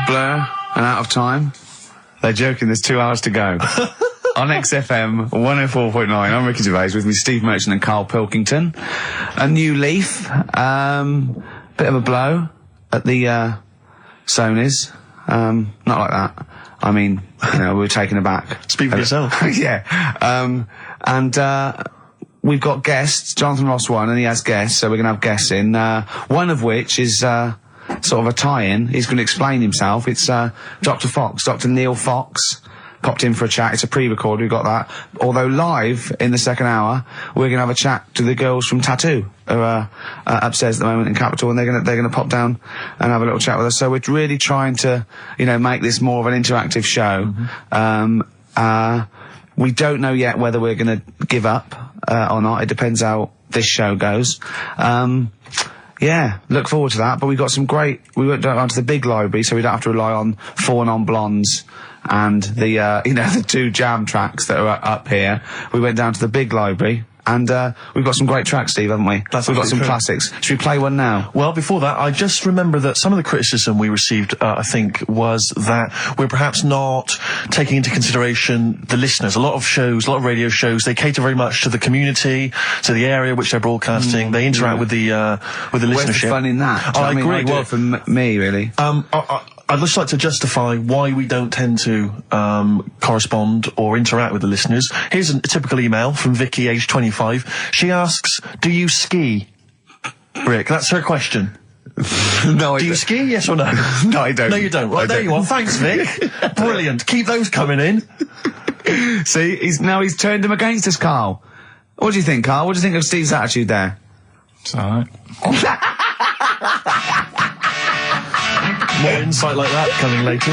Blur and Out of Time. They're joking, there's 2 hours to go. On XFM 104.9, I'm Ricky Gervais, with me Steve Merchant and Karl Pilkington. A new leaf, bit of a blow at the Sonys. Not like that. I mean, you know, we were taken aback. Speak for yourself. Yeah. We've got guests. Jonathan Ross won, and he has guests, so we're going to have guests in. One of which is sort of a tie-in. He's going to explain himself. It's Dr. Fox, Dr. Neil Fox. Popped in for a chat. It's a pre-record. We got that. Although live in the second hour, we're gonna have a chat to the girls from Tattoo, who are upstairs at the moment in Capital, and they're gonna pop down and have a little chat with us. So we're really trying to, you know, make this more of an interactive show. We don't know yet whether we're gonna give up or not. It depends how this show goes. Yeah, look forward to that. But we got some great. We went down to the big library, so we don't have to rely on 4 Non-Blondes and the you know, the 2 jam tracks that are up here. We went down to the big library, and we've got some great tracks, Steve, haven't we? We've got some classics. Should we play one now? Well, before that, I just remember that some of the criticism we received, I think, was that we're perhaps not taking into consideration the listeners. A lot of shows, a lot of radio shows, they cater very much to the community, to the area which they're broadcasting. They interact with the listenership. Where's the fun in that? I agree. Well, for me, really. I'd just like to justify why we don't tend to correspond or interact with the listeners. Here's a typical email from Vicky, age 25. She asks, do you ski? Rick, that's her question. No, I do you ski, yes or no? No, I don't. No, you don't. Right, there you are. Thanks, Vic. Brilliant. Keep those coming in. See, he's turned him against us, Karl. What do you think, Karl? What do you think of Steve's attitude there? It's alright. More insight like that coming later.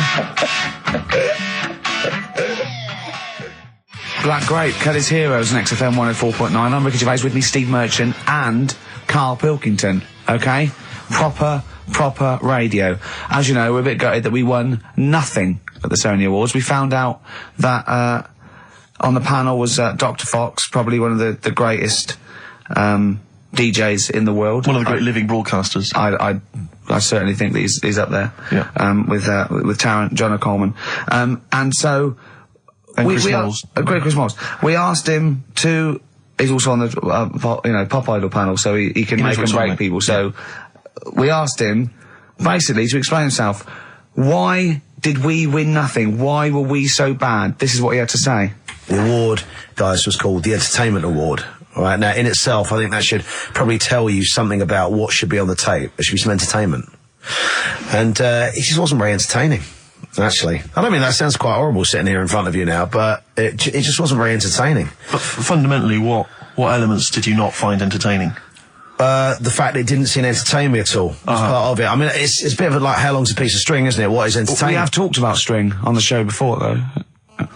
Black Grape, Kelly's Heroes on XFM 104.9. I'm Ricky Gervais, with me Steve Merchant and Karl Pilkington. Okay? Proper radio. As you know, we're a bit gutted that we won nothing at the Sony Awards. We found out that on the panel was Dr. Fox, probably one of the greatest DJs in the world. One of the great living broadcasters. I certainly think that he's up there. Yeah. With Tarrant, John O'Coleman. And so Chris Moles. Great Chris Moles. We asked him to. He's also on the Pop Idol panel, so he can make and break people. So we asked him basically to explain himself. Why did we win nothing? Why were we so bad? This is what he had to say. The award, guys, was called the Entertainment Award. All right, now, in itself, I think that should probably tell you something about what should be on the tape. There should be some entertainment. And it just wasn't very entertaining, actually. I don't mean that sounds quite horrible sitting here in front of you now, but it just wasn't very entertaining. But fundamentally, what elements did you not find entertaining? The fact that it didn't seem entertaining at all was part of it. I mean, it's a bit of like, how long's a piece of string, isn't it? What is entertaining? We have talked about string on the show before, though.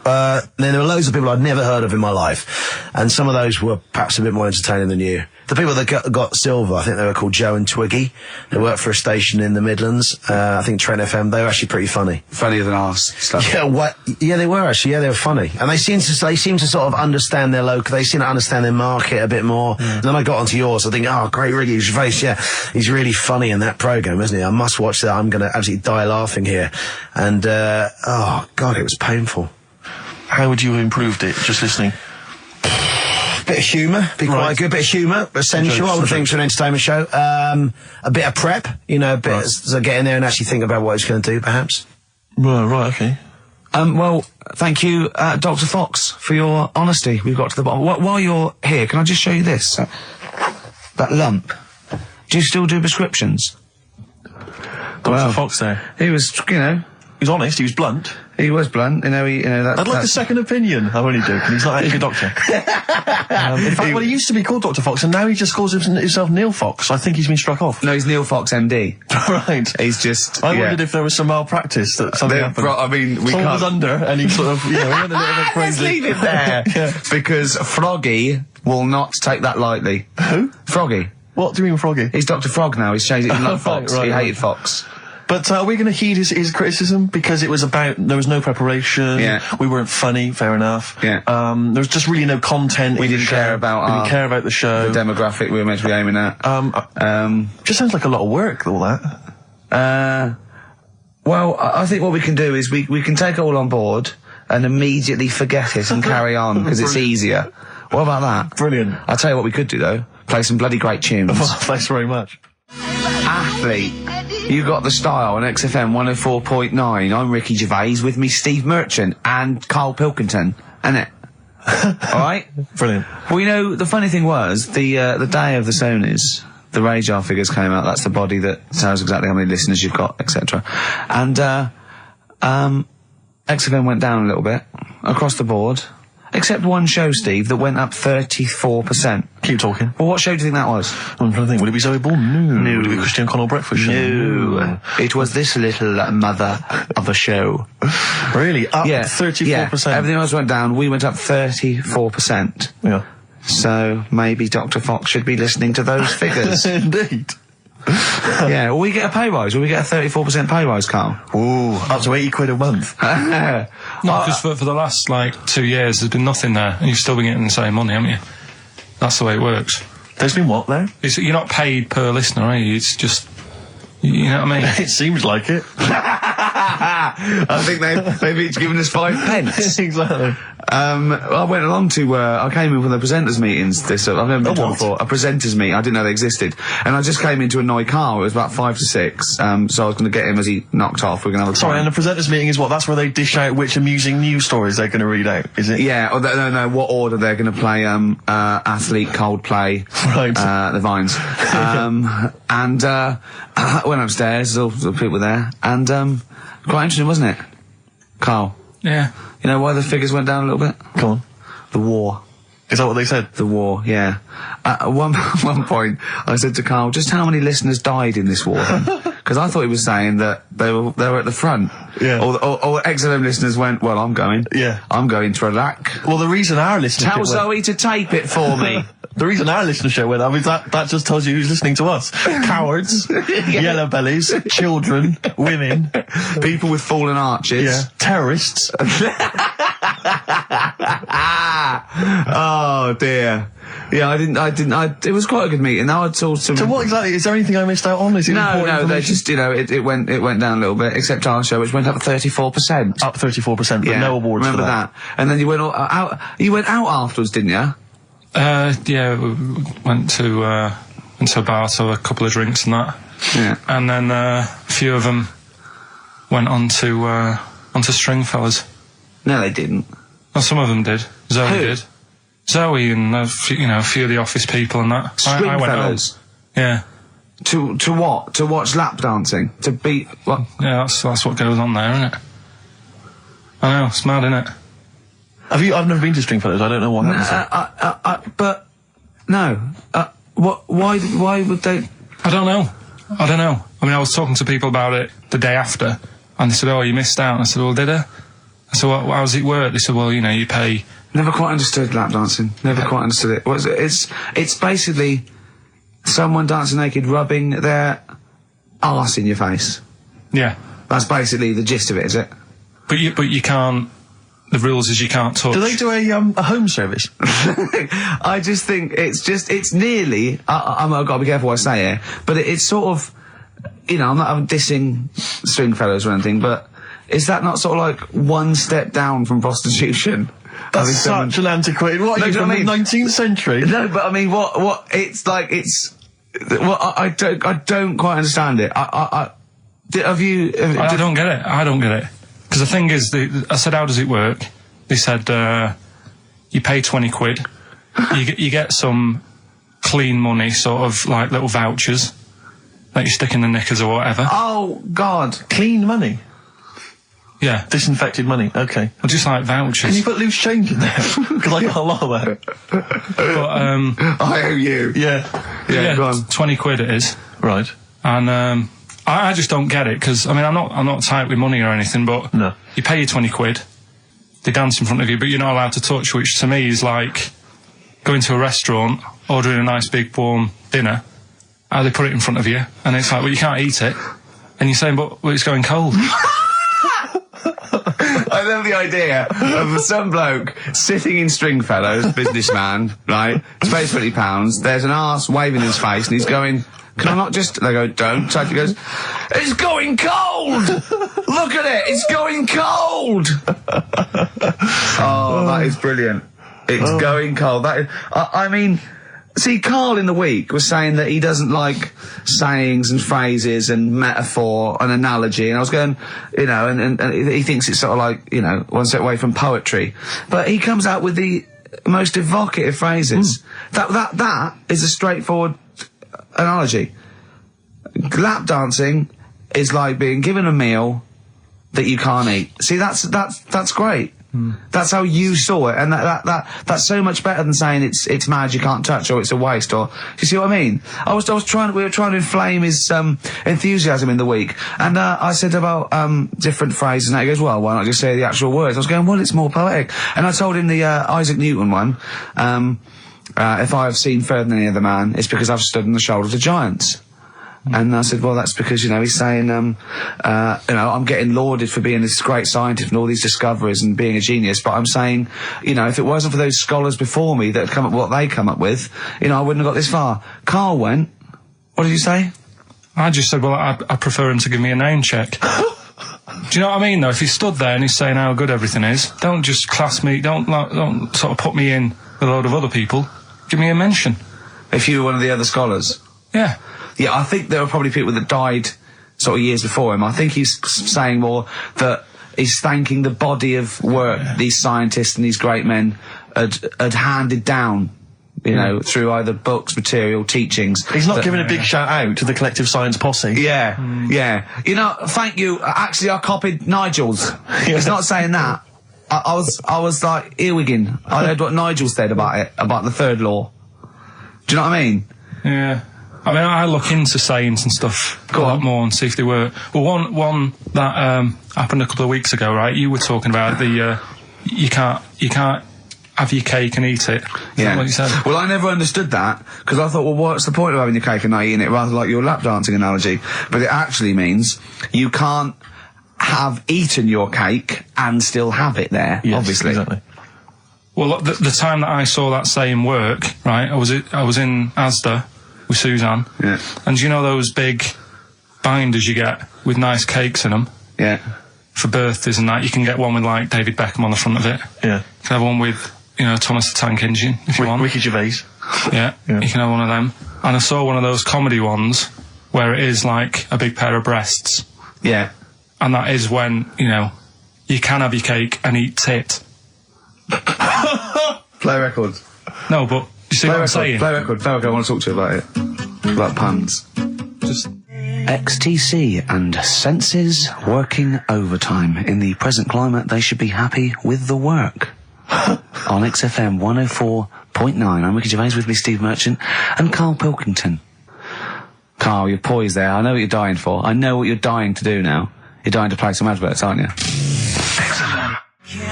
Then there were loads of people I'd never heard of in my life, and some of those were perhaps a bit more entertaining than you. The people that got silver, I think they were called Joe and Twiggy. They worked for a station in the Midlands. I think Trent FM. They were actually pretty funny. Funnier than ours. Stuff. Yeah, Yeah, they were actually. Yeah, they were funny, and they seem to sort of understand their local. They seem to understand their market a bit more. And then I got onto yours. I think, oh, great, Ricky Gervais. Yeah, he's really funny in that program, isn't he? I must watch that. I'm going to absolutely die laughing here. And oh God, it was painful. How would you have improved it, just listening? Bit of humour, be quite good. Bit of humour, essential, I would think, for an entertainment show. A bit of prep, you know, a bit so get in there and actually think about what it's going to do, perhaps. Right, okay. Well, thank you, Dr. Fox, for your honesty. We've got to the bottom. While you're here, can I just show you this? That lump. Do you still do prescriptions? Dr. Fox there. He was, you know... He was honest, he was blunt. He was blunt, I'd like a second opinion. I'm only joking, he's not actually a doctor. In fact, well, he used to be called Dr. Fox, and now he just calls himself Neil Fox. I think he's been struck off. No, he's Neil Fox MD. Right. He's just... I wondered if there was some malpractice, that something happened. I mean, we Someone can't... was under, and he sort of, he went a little bit crazy. Let's leave it there. Yeah. Because Froggy will not take that lightly. Who? Froggy. What do you mean, Froggy? He's Dr. Frog now, he's changed it. He loved Fox. He hated Fox. But are we going to heed his criticism? Because it was there was no preparation. Yeah. We weren't funny, fair enough. Yeah. There was just really no content. We didn't care about the show. The demographic we were meant to be aiming at. Just sounds like a lot of work, all that. Well, I think what we can do is we can take it all on board and immediately forget it and carry on, because it's easier. What about that? Brilliant. I'll tell you what we could do, though. Play some bloody great tunes. Thanks very much. Athlete. You got the style on XFM 104.9. I'm Ricky Gervais, with me Steve Merchant and Karl Pilkington, innit? Alright? Brilliant. Well, you know, the funny thing was, the day of the Sonys, the radar figures came out. That's the body that tells exactly how many listeners you've got, etc. And, XFM went down a little bit, across the board. Except one show, Steve, that went up 34%. Keep talking. Well, what show do you think that was? I'm trying to think. Would it be Zoe Bourne? No. Would it be Christian Connell Breakfast Show? No. It was this little mother of a show. Really? Up Yeah. 34%? Yeah. Everything else went down. We went up 34%. Yeah. So maybe Dr. Fox should be listening to those figures. Indeed. Yeah. Will we get a pay rise? Will we get a 34% pay rise, Carl? Ooh, up to 80 quid a month. No, because for the last, 2 years, there's been nothing there, and you've still been getting the same money, haven't you? That's the way it works. There's been what, there? You're not paid per listener, are you? It's just... You know what I mean? It seems like it. I think they've each given us 5 pence. Exactly. I went along to, I came in from the presenters meetings I've never been to one before. A presenters meeting, I didn't know they existed. And I just came in to annoy Carl. It was about 5 to 6. So I was going to get him as he knocked off. We're going to have a Sorry, and the presenters meeting is what? That's where they dish out which amusing news stories they're going to read out, is it? Yeah, or no, what order they're going to play, Athlete, Coldplay, Right. the Vines. And, I went upstairs, all the people there, and, quite interesting, wasn't it? Carl? Yeah. You know why the figures went down a little bit? Come on. The war. Is that what they said? The war, yeah. At one point, I said to Carl, just how many listeners died in this war then? Because I thought he was saying that they were at the front. Yeah. Or XFM listeners went, well, I'm going. Yeah. I'm going to Iraq. Well, the reason our listenership Tell Zoe to tape it for me. The reason our listenership went up is that just tells you who's listening to us. Cowards, yellow bellies, children, women, People with fallen arches. terrorists. Oh dear. Yeah, it was quite a good meeting. Now I told some... So what exactly, is there anything I missed out on? Is it important No, they information? just, it went down a little bit, except our show, which went up 34%. Up 34%, but no awards remember for that. And then you went out afterwards, didn't you? Yeah, we went to a bar to a couple of drinks and that. Yeah. And then a few of them went on to Stringfellas. No, they didn't. Well, some of them did. Zoe Who? did. Zoe and a few of the office people and that. I went home. Stringfellas. Yeah. To what? To watch lap dancing? To beat what? Yeah, that's what goes on there, isn't it? I know, it's mad, isn't it? I've never been to Stringfellows, I don't know what happens there. But no. Why would they? I don't know. I mean, I was talking to people about it the day after, and they said, "Oh, you missed out." And I said, "Well, did I?" I said, "Well, how does it work?" They said, "Well, you pay." Never quite understood lap dancing. Never quite understood it. It's basically someone dancing naked, rubbing their arse in your face. Yeah. That's basically the gist of it, is it? But you can't. The rules is you can't touch. Do they do a home service? I just think it's nearly. I've got to be careful what I say here, but it's sort of, I'm dissing Stringfellows or anything, but is that not sort of like one step down from prostitution? That's such an antiquated. What are you from the 19th century? No, but I mean, what? It's like Well, I don't quite understand it. Have you? I don't get it. Because the thing is, I said, how does it work? They said, you pay 20 quid, you get some clean money, sort of like little vouchers that you stick in the knickers or whatever. Oh, God. Clean money? Yeah. Disinfected money, okay. Well, just like vouchers. Can you put loose change in there? Because I got a lot of that. But, I owe you. Yeah. Yeah, go on. 20 quid it is. Right. And, I just don't get it, because, I mean, I'm not tight with money or anything, but No. you pay your 20 quid, they dance in front of you, but you're not allowed to touch, which to me is like going to a restaurant, ordering a nice big warm dinner, how they put it in front of you, and it's like, well, you can't eat it, and you're saying, but it's going cold. I love the idea of some bloke sitting in Stringfellows, businessman, right? He's paid £20. There's an arse waving in his face, and he's going, "Can I not just?" They go, "Don't." So he goes, "It's going cold." Look at it! It's going cold! Oh, that is brilliant. It's going cold. That is, I mean, see, Karl in the week was saying that he doesn't like sayings and phrases and metaphor and analogy, and I was going, you know, and he thinks it's sort of like, you know, one step away from poetry. But he comes out with the most evocative phrases. That is a straightforward analogy. Lap dancing is like being given a meal that you can't eat. See, that's great. That's how you saw it, and that's so much better than saying it's mad, you can't touch, or it's a waste, or, you see what I mean? we were trying to inflame his enthusiasm in the week, and I said about different phrases, and he goes, well, why not just say the actual words? I was going, well, it's more poetic, and I told him the Isaac Newton one. If I have seen further than any other man, it's because I've stood on the shoulders of giants. And I said, well, that's because, you know, he's saying, you know, I'm getting lauded for being this great scientist and all these discoveries and being a genius, but I'm saying, you know, if it wasn't for those scholars before me that had come up with what they come up with, you know, I wouldn't have got this far. Karl went, what did you say? I just said, well, I prefer him to give me a name check. Do you know what I mean, though? If he stood there and he's saying how good everything is, don't just class me, don't sort of put me in with a load of other people. Give me a mention. If you were one of the other scholars? Yeah. Yeah, I think there were probably people that died sort of years before him. I think he's saying more that he's thanking the body of work these scientists and these great men had handed down, you know, through either books, material, teachings. He's not giving a big shout out to the collective science posse. Yeah, yeah. You know, thank you. Actually, I copied Nigel's. He's not saying that. I was like earwigging. I heard what Nigel said about it, about the third law. Do you know what I mean? Yeah. I mean, I look into sayings and stuff a lot more and see if they work. Well, one that happened a couple of weeks ago, right? You were talking about the you can't have your cake and eat it. Is that what you said? Well, I never understood that, because I thought, well, what's the point of having your cake and not eating it, rather like your lap dancing analogy? But it actually means you can't have eaten your cake and still have it there, obviously. Exactly. Well, the time that I saw that saying work, right, I was in Asda with Suzanne. Yeah. And you know those big binders you get with nice cakes in them? Yeah. For birthdays and that, you can get one with, like, David Beckham on the front of it. Yeah. You can have one with, you know, Thomas the Tank Engine, if you want. Ricky Gervais. Yeah, you can have one of them. And I saw one of those comedy ones where it is, like, a big pair of breasts. Yeah. And that is when, you know, you can have your cake and eat tit. Play records. No, but you see what I'm saying? Play record. I want to talk to you about it. About puns. Just XTC and senses working overtime. In the present climate, they should be happy with the work. On XFM 104.9, I'm Ricky Gervais, with me Steve Merchant and Karl Pilkington. Karl, you're poised there. I know what you're dying for. I know what you're dying to do now. You're dying to play some adverts, aren't you?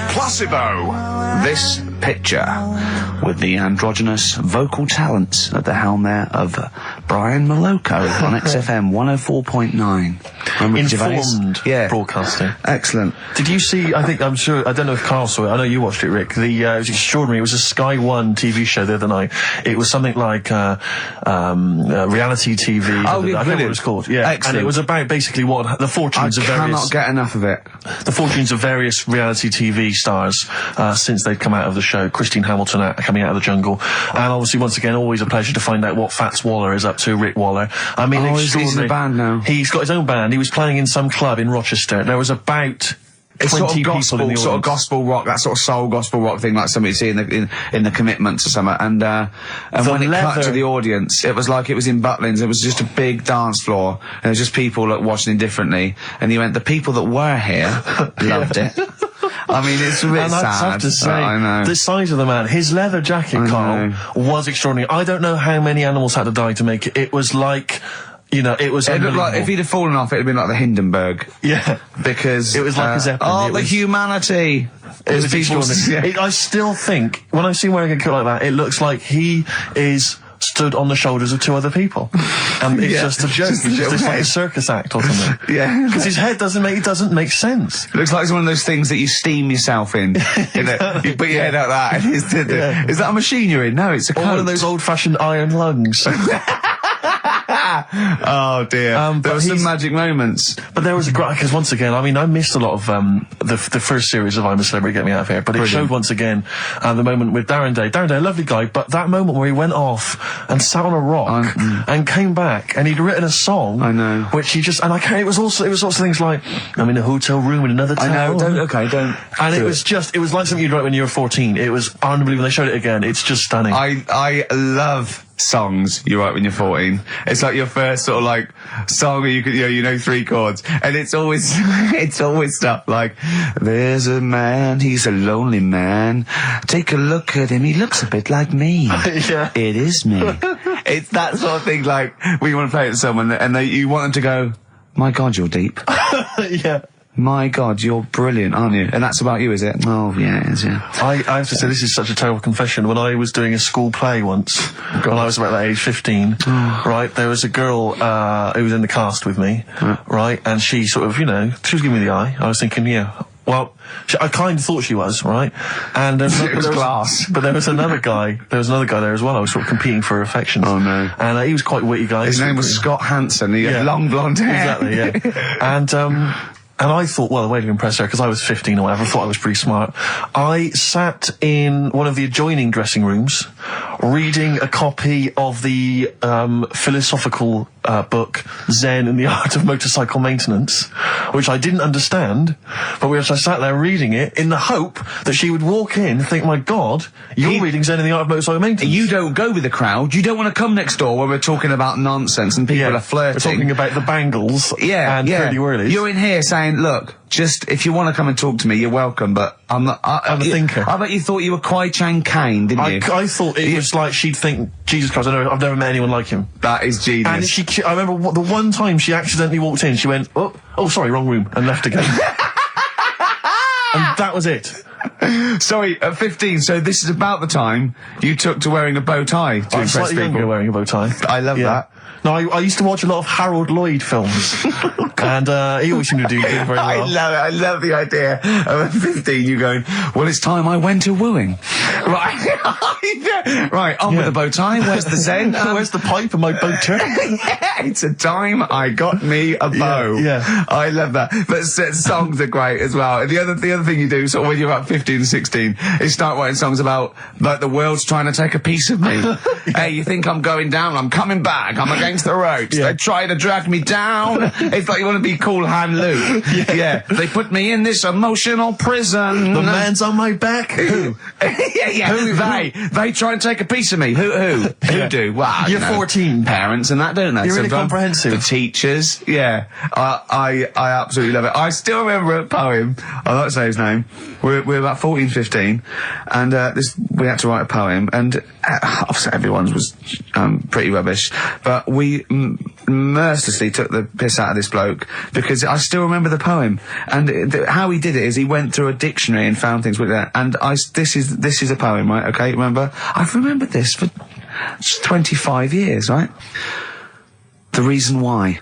Placebo. This picture with the androgynous vocal talents at the helm there of Brian Moloko on XFM 104.9. Informed broadcasting. Excellent. Did you see, I don't know if Karl saw it, I know you watched it, Rick, it was extraordinary. It was a Sky One TV show the other night. It was something like reality TV. Oh, I don't know what it was called. Yeah. Excellent. And it was about basically what the fortunes of various... I cannot get enough of it. The fortunes of various reality TV stars since they've come out of the show. Christine Hamilton coming out of the jungle. And obviously, once again, always a pleasure to find out what Fats Waller is up to, Rick Waller. I mean, extraordinary. He's in a band now. He's got his own band. He was playing in some club in Rochester. There was about 20 people in the audience. Sort of gospel rock, that sort of soul gospel rock thing, like somebody see in the Commitments or something. And when it cut to the audience, it was like it was in Butlins. It was just a big dance floor, and there was just people watching indifferently. And he went, the people that were here loved it. I mean, it's a bit sad. I have to say, I know. the size of the man, his leather jacket, Karl, was extraordinary. I don't know how many animals had to die to make it. It was like... You know, it was. It looked like if he'd have fallen off, it'd have been like the Hindenburg. Yeah, because it was like a Zeppelin. Oh, the humanity! It was extraordinary. I still think when I see him wearing a coat like that, it looks like he is stood on the shoulders of two other people, and it's just a joke. It's just like a circus act or something. Yeah, because his head doesn't make sense. It looks like it's one of those things that you steam yourself in. You put your head out that. Is that a machine you're in? No, it's a coat. One of those old-fashioned iron lungs. Oh dear. There but were some he's- magic moments. But there was a great, because once again, I mean, I missed a lot of the first series of I'm a Celebrity, Get Me Out of Here, but it showed once again the moment with Darren Day. Darren Day, a lovely guy, but that moment where he went off and sat on a rock and came back and he'd written a song. I know. Which he just, and I can't, it was sorts of things like, I'm in a hotel room in another town. I know. Don't. And it was like something you'd write when you were 14. It was unbelievable. They showed it again. It's just stunning. I love songs you write when you're 14. It's like your first sort of like song where you know 3 chords, and it's always stuff like, there's a man, he's a lonely man, take a look at him, he looks a bit like me. Yeah. It is me. It's that sort of thing, like when you want to play it to someone and you want them to go, my God, you're deep. Yeah. My God, you're brilliant, aren't you? And that's about you, is it? Oh, yeah, it is, yeah. I have to say, this is such a terrible confession. When I was doing a school play once, when I was about that age, 15, right, there was a girl who was in the cast with me, right, and she sort of, she was giving me the eye. I was thinking, yeah, well, I kind of thought she was, right? And there was class. But there was another guy. There was another guy there as well. I was sort of competing for affections. Oh, no. And he was quite a witty guy. His name was Scott Hansen. He had long blonde hair. Exactly, yeah. And I thought, well, the way to impress her, because I was 15 or whatever, I thought I was pretty smart. I sat in one of the adjoining dressing rooms, reading a copy of the philosophical book, Zen and the Art of Motorcycle Maintenance, which I didn't understand, but I sat there reading it in the hope that she would walk in and think, my God, you're reading Zen and the Art of Motorcycle Maintenance. You don't go with the crowd. You don't want to come next door where we're talking about nonsense and people are flirting. We're talking about the bangles and curly whirlies. You're in here saying, look, just, if you want to come and talk to me, you're welcome, but I'm not... I'm a thinker. I bet you thought you were Kwai Chang Kane, didn't you? I thought it was like she'd think, Jesus Christ, I've never met anyone like him. That is genius. And I remember the one time she accidentally walked in, she went, oh, sorry, wrong room, and left again. And that was it. Sorry, at 15, so this is about the time you took to wearing a bow tie to I'm impress slightly people. younger wearing a bow tie. I love that. No, I used to watch a lot of Harold Lloyd films, and he always seemed to do very well. I love it. I love the idea of at 15 you going, well, it's time I went to wooing. Right. Right, on with the bow tie. Where's the Zen? Where's the pipe and my boater? Yeah, it's a time I got me a bow. Yeah. I love that. But songs are great as well. And the other thing you do, sort of when you're about 15 and 16, is start writing songs about, like, the world's trying to take a piece of me. Hey, you think I'm going down? I'm coming back. I'm against the ropes. They try to drag me down. It's like you want to be Cool Hand Luke. Yeah. They put me in this emotional prison. The man's on my back. Who? They try and take a piece of me. Who do? Well, You're 14. Parents and that, don't they? You're really comprehensive. The teachers, yeah. I absolutely love it. I still remember a poem. I'll not say his name. We're about 14, 15, and we had to write a poem, and obviously everyone's was pretty rubbish, but we mercilessly took the piss out of this bloke because I still remember the poem, and how he did it is he went through a dictionary and found things like that. And this is a poem, right? Okay, remember? I've remembered this for 25 years, right? The reason why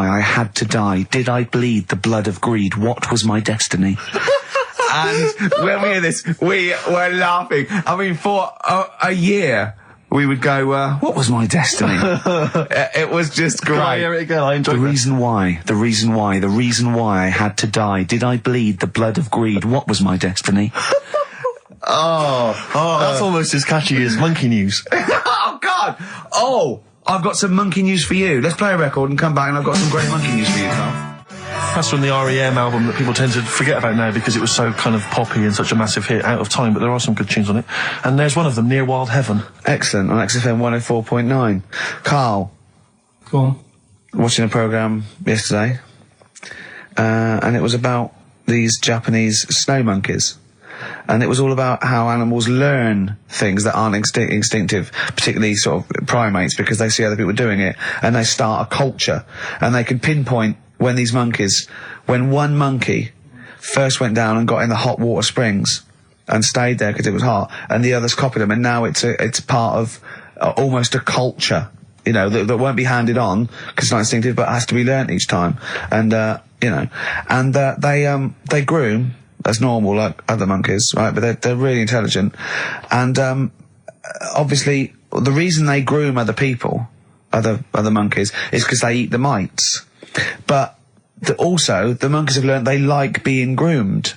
I had to die. Did I bleed the blood of greed? What was my destiny? And when we hear this, we were laughing. I mean, for a year, we would go, what was my destiny? It was just great. Can I hear it again? I enjoyed the reason why I had to die. Did I bleed the blood of greed? What was my destiny? That's almost as catchy as Monkey News. Oh, God! Oh! I've got some monkey news for you. Let's play a record and come back, and I've got some great monkey news for you, Carl. That's from the R.E.M. album that people tend to forget about now because it was so kind of poppy and such a massive hit, Out of Time, but there are some good tunes on it. And there's one of them, Near Wild Heaven. Excellent, on XFM 104.9. Carl. Go on. Watching a programme yesterday, and it was about these Japanese snow monkeys. And it was all about how animals learn things that aren't instinctive, particularly sort of primates, because they see other people doing it, and they start a culture. And they can pinpoint when one monkey first went down and got in the hot water springs and stayed there because it was hot, and the others copied them, and now it's part of almost a culture, that won't be handed on because it's not instinctive, but has to be learnt each time. And, they groom as normal, like other monkeys, right? But they're really intelligent. And, obviously, the reason they groom other people other monkeys is because they eat the mites. But also, the monkeys have learned they like being groomed.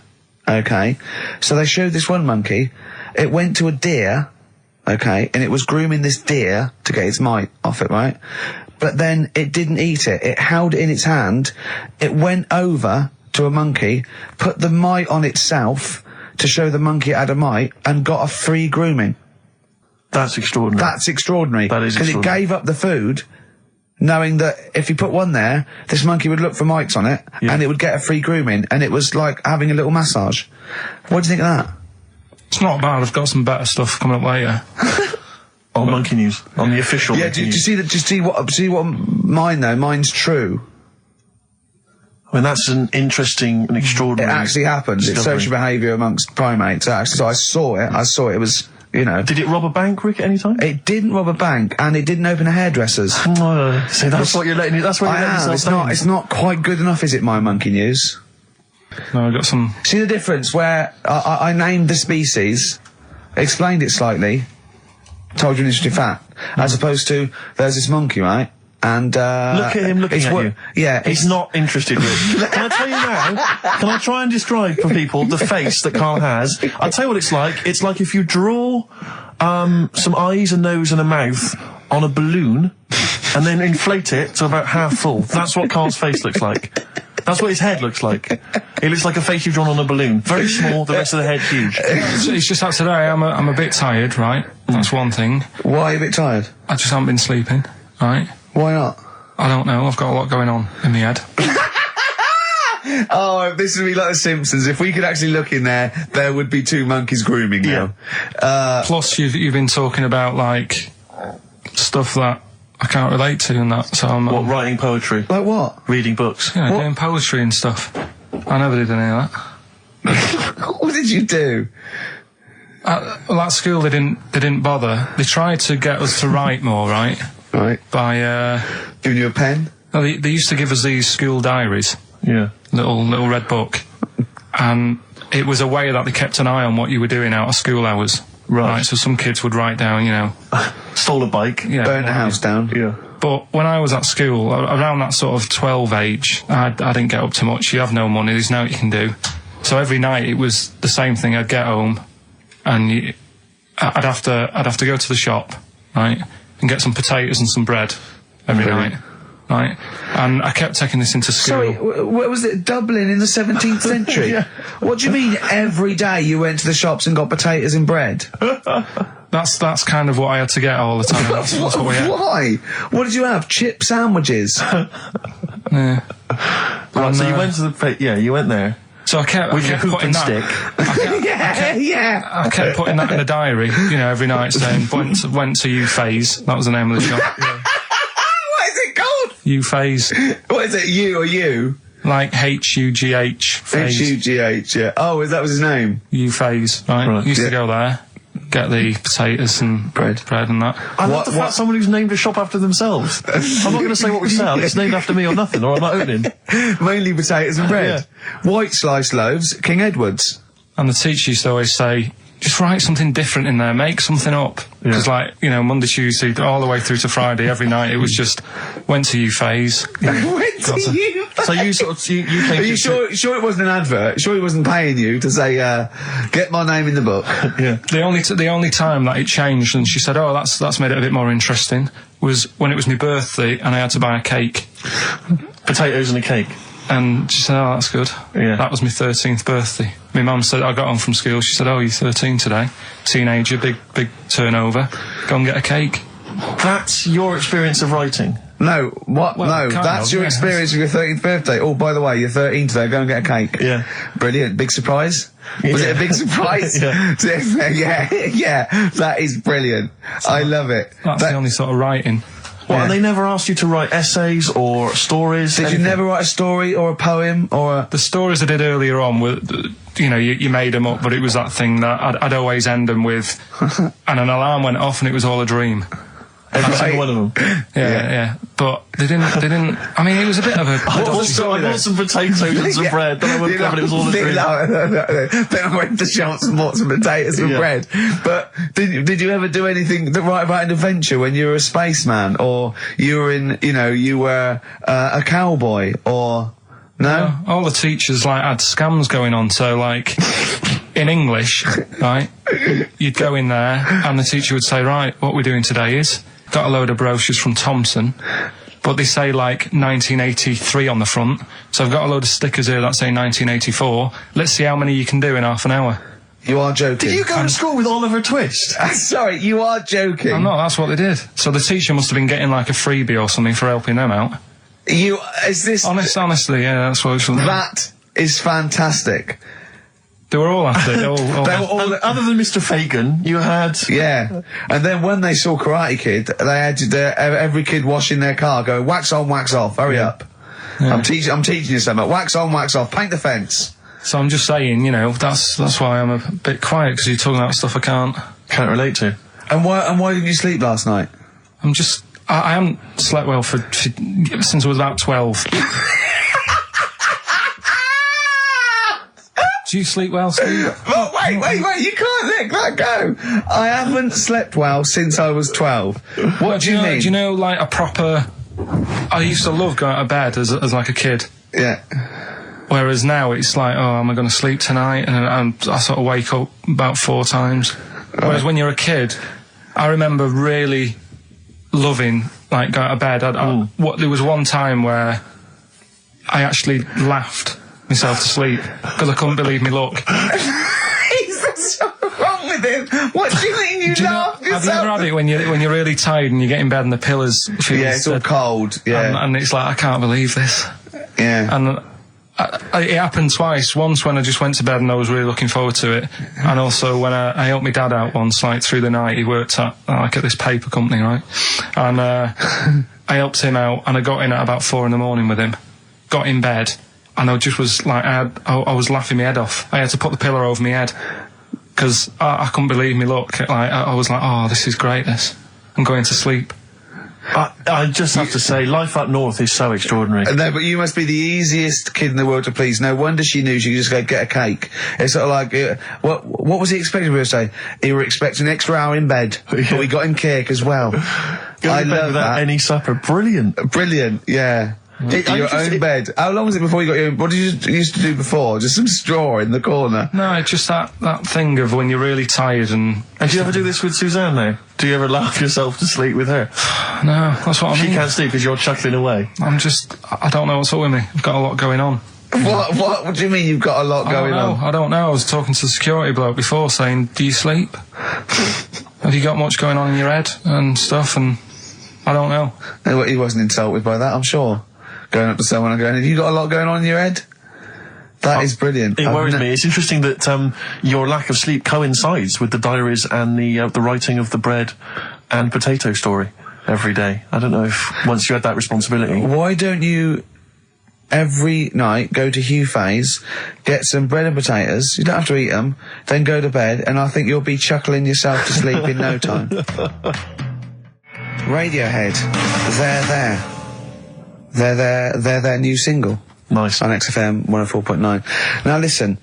Okay? So they showed this one monkey, it went to a deer, okay, and it was grooming this deer to get its mite off it, right? But then it didn't eat it. It held it in its hand, it went over to a monkey, put the mite on itself to show the monkey it had a mite, and got a free grooming. That's extraordinary. That's extraordinary. That is because it extraordinary. gave up the food, knowing that if you put one there, this monkey would look for mites on it, and it would get a free grooming, and it was like having a little massage. What do you think of that? It's not bad. I've got some better stuff coming up later. On Monkey News, on the official. Yeah, Monkey do you News. see that? Just see what mine though. Mine's true. I mean, that's an interesting and It extraordinary. actually happens. It's discovery. social behaviour amongst primates. Actually, so I saw it. It was, you know. Did it rob a bank, Rick, at any time? It didn't rob a bank, and it didn't open a hairdresser's. No. See, that's what you're letting. That's what you're I letting am. yourself down. It's not quite good enough, is it? My Monkey News. No, I got some. See the difference where I named the species, explained it slightly, told you an interesting fact, as opposed to there's this monkey, right? And Look at him looking at you. Yeah, He's not interested, Rick. Can I tell you now? Can I try and describe for people the face that Karl has? I'll tell you what it's like. It's like if you draw some eyes, a nose, and a mouth on a balloon, and then inflate it to about half full. That's what Karl's face looks like. That's what his head looks like. It looks like a face you've drawn on a balloon. Very small, the rest of the head huge. It's just that today I'm a bit tired, right? That's one thing. Why are you a bit tired? I just haven't been sleeping, right? Why not? I don't know. I've got a lot going on in my head. Oh, this would be like The Simpsons. If we could actually look in there would be two monkeys grooming now. Plus, you've been talking about like stuff that I can't relate to and that. So I'm What, writing poetry? Like what? Reading books? you know, doing poetry and stuff. I never did any of that. What did you do? Well, at school they didn't bother. They tried to get us to write more, right? Right. By Giving you a pen? well, they used to give us these school diaries, Yeah. little red book, and it was a way that they kept an eye on what you were doing out of school hours. Right. So some kids would write down, you know, Stole a bike. yeah, Burn the house down? Yeah. But when I was at school, around that sort of 12 age, I didn't get up to much. You have no money, there's nothing you can do. So every night it was the same thing. I'd get home, and I'd have to go to the shop, right, and get some potatoes and some bread every night, right. And I kept taking this into school. Sorry, what was it? Dublin in the 17th century? Yeah. What do you mean every day you went to the shops and got potatoes and bread? That's kind of what I had to get all the time. That's what we had. Why? What did you have? Chip sandwiches? Yeah. Right, so you went to the... Yeah, you went there. So I kept With your hoop putting and that. stick. yeah. I kept putting that in the diary, you know, every night saying, went to Euphase. That was the name of the shop. What is it called? Euphase. What is it? You or you? Like H-U-G-H. phase. H-U-G-H, yeah. Oh, that was his name? Euphase, right? Right. Used Yeah. to go there, get the potatoes and Bread. and that. I love the fact someone who's named a shop after themselves. I'm not going to say what we sell. It's named after me or nothing, or I'm not owning. Mainly potatoes and bread. White sliced loaves, King Edward's. And the teacher used to always say, just write something different in there, make something up. Because like, you know, Monday, Tuesday, all the way through to Friday, every night, it was just, went to Euphase. Went to you. So you sort of... You Are came you to... sure it wasn't an advert? Sure he wasn't paying you to say, get my name in the book? Yeah. The only time that it changed, and she said, oh, that's made it a bit more interesting, was when it was my birthday and I had to buy a cake. Potatoes and a cake. And she said, oh, that's good. Yeah. That was my 13th birthday. My mum said, I got home from school, she said, oh, you're 13 today. Teenager, big turnover. Go and get a cake. That's your experience of writing. No, what? Well, No, kind that's of, your yeah. experience of your 13th birthday. Oh, by the way, you're 13 today, go and get a cake. Yeah. Brilliant. Big surprise? Was it a big surprise? Yeah. yeah, that is brilliant. I love it. That's the only sort of writing. Well, Yeah. and they never asked you to write essays or stories? Did you anything? never write a story or a poem or a... The stories I did earlier on were, you know, you made them up, but it was that thing that I'd always end them with, and an alarm went off and it was all a dream. Every single one of them. Yeah. But they didn't, I mean, it was a bit of a... I bought some potatoes and some bread, then I went and it was all a drink. Then I went to shops and bought some potatoes and bread. But did you ever do anything that write about an adventure when you were a spaceman, or you were you were a cowboy, or... No? All the teachers, had scams going on, so, in English, right, you'd go in there, and the teacher would say, right, what we're doing today is, got a load of brochures from Thomson, but they say, 1983 on the front, so I've got a load of stickers here that say 1984, let's see how many you can do in half an hour. You are joking. Did you go to school with Oliver Twist? Sorry, you are joking. I'm not, that's what they did. So the teacher must have been getting, a freebie or something for helping them out. Honestly, yeah, that's what it was. That is fantastic. They were all at it. They were all, other than Mr. Fagan, you had... Yeah. And then when they saw Karate Kid, they had every kid washing their car going, wax on, wax off, hurry up. Yeah. I'm teaching you something. Wax on, wax off, paint the fence. So I'm just saying, that's why I'm a bit quiet, because you're talking about stuff I can't relate to. And why didn't you sleep last night? I haven't slept well since I was about 12. Do you sleep well, Steve? Well, wait, you can't let that go. I haven't slept well since I was 12. What do you mean? Do you know, a proper... I used to love going to bed as a kid. Yeah. Whereas now it's am I going to sleep tonight? And I sort of wake up about 4 times. Whereas when you're a kid, I remember really... loving going to bed. There was one time where I actually laughed myself to sleep because I couldn't believe me luck. What's wrong with him? What do you mean you laughed yourself? Have you ever had it when you're really tired and you get in bed and the pillows feel it's all cold. Yeah, and it's I can't believe this. Yeah, and. It happened twice. Once when I just went to bed and I was really looking forward to it, and also when I helped my dad out once, through the night. He worked at at this paper company, right? And I helped him out, and I got in at about 4 a.m. with him. Got in bed, and I just was I was laughing my head off. I had to put the pillow over my head because I couldn't believe me luck. I was oh, this is great. This. I'm going to sleep. I just have to say, life up north is so extraordinary. No, but you must be the easiest kid in the world to please. No wonder she knew she could just go get a cake. It's sort of what was he expecting me to say? He were expecting an extra hour in bed, but we got him cake as well. I love without any supper. Brilliant. Brilliant, yeah. Your own bed. How long was it before you got your own? What did you used to do before? Just some straw in the corner? No, it's just that thing of when you're really tired and... And do you ever do this with Suzanne now? Do you ever laugh yourself to sleep with her? No, that's what I mean. She can't sleep because you're chuckling away. I don't know what's up with me. I've got a lot going on. What do you mean you've got a lot going on? I don't know. I was talking to the security bloke before saying, do you sleep? Have you got much going on in your head and stuff? And I don't know. No, he wasn't insulted by that, I'm sure. Going up to someone and going, have you got a lot going on in your head? That is brilliant. It worries me. It's interesting that your lack of sleep coincides with the diaries and the writing of the bread and potato story every day. I don't know if once you had that responsibility. Why don't you every night go to Hugh Fay's, get some bread and potatoes, you don't have to eat them, then go to bed, and I think you'll be chuckling yourself to sleep in no time. Radiohead, they're their new single. Nice. On XFM 104.9. Now listen,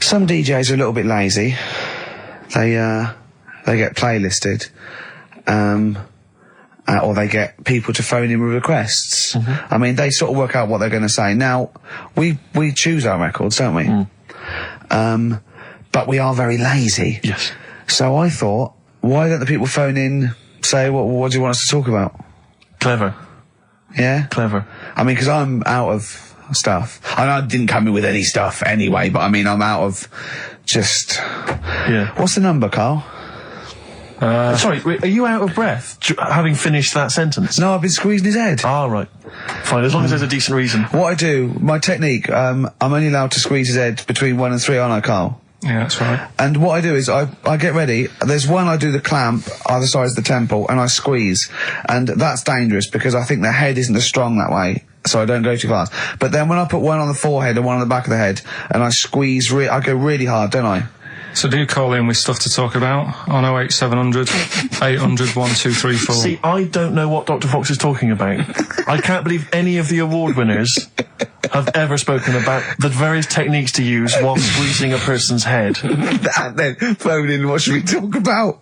some DJs are a little bit lazy. They get playlisted, or they get people to phone in with requests. Mm-hmm. I mean, they sort of work out what they're going to say. Now, we choose our records, don't we? Mm. But we are very lazy. Yes. So I thought, why don't the people phone in, say, what do you want us to talk about? Clever. Yeah? Clever. I mean, because I'm out of stuff. And I didn't come in with any stuff anyway, but I mean, I'm out of just... Yeah. What's the number, Carl? Sorry, are you out of breath having finished that sentence? No, I've been squeezing his head. Ah, right. Fine, as long as there's a decent reason. What I do, my technique, I'm only allowed to squeeze his head between 1 and 3, aren't I, Carl? Yeah, that's right. And what I do is I get ready. There's one I do the clamp either side of the temple and I squeeze. And that's dangerous because I think the head isn't as strong that way. So I don't go too fast. But then when I put one on the forehead and one on the back of the head and I squeeze, I go really hard, don't I? So do call in with stuff to talk about on 08700 800 1234. See, I don't know what Dr. Fox is talking about. I can't believe any of the award winners have ever spoken about the various techniques to use while squeezing a person's head. And then phone in, what should we talk about?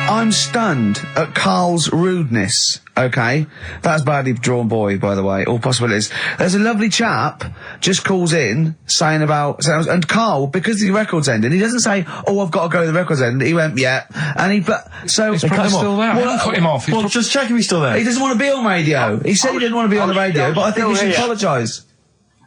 I'm stunned at Karl's rudeness, okay? That's badly drawn boy, by the way, all possibilities. There's a lovely chap just calls in saying about, and Karl, because the record's ending, he doesn't say, oh, I've got to go to the record's end. He went, yeah. And he, but, so. He's probably still there. Well, Cut him off. Well, just check if he's still there. He doesn't want to be on radio. He said he didn't want to be on the radio, but I think he should apologise.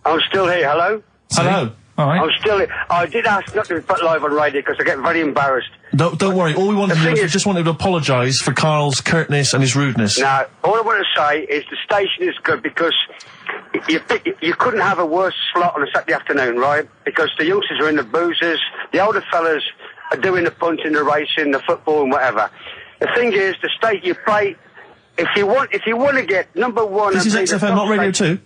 I'm still here. Hello? Hello. All right. I'm still here. I did ask not to be put live on radio because I get very embarrassed. Don't worry. All we wanted to do was we just wanted to apologise for Karl's curtness and his rudeness. Now, all I want to say is the station is good because you couldn't have a worse slot on a Saturday afternoon, right? Because the youngsters are in the boozers, the older fellas are doing the punting, the racing, the football and whatever. The thing is, the state you play, if you want to get number one... This is XFM, not Radio 2.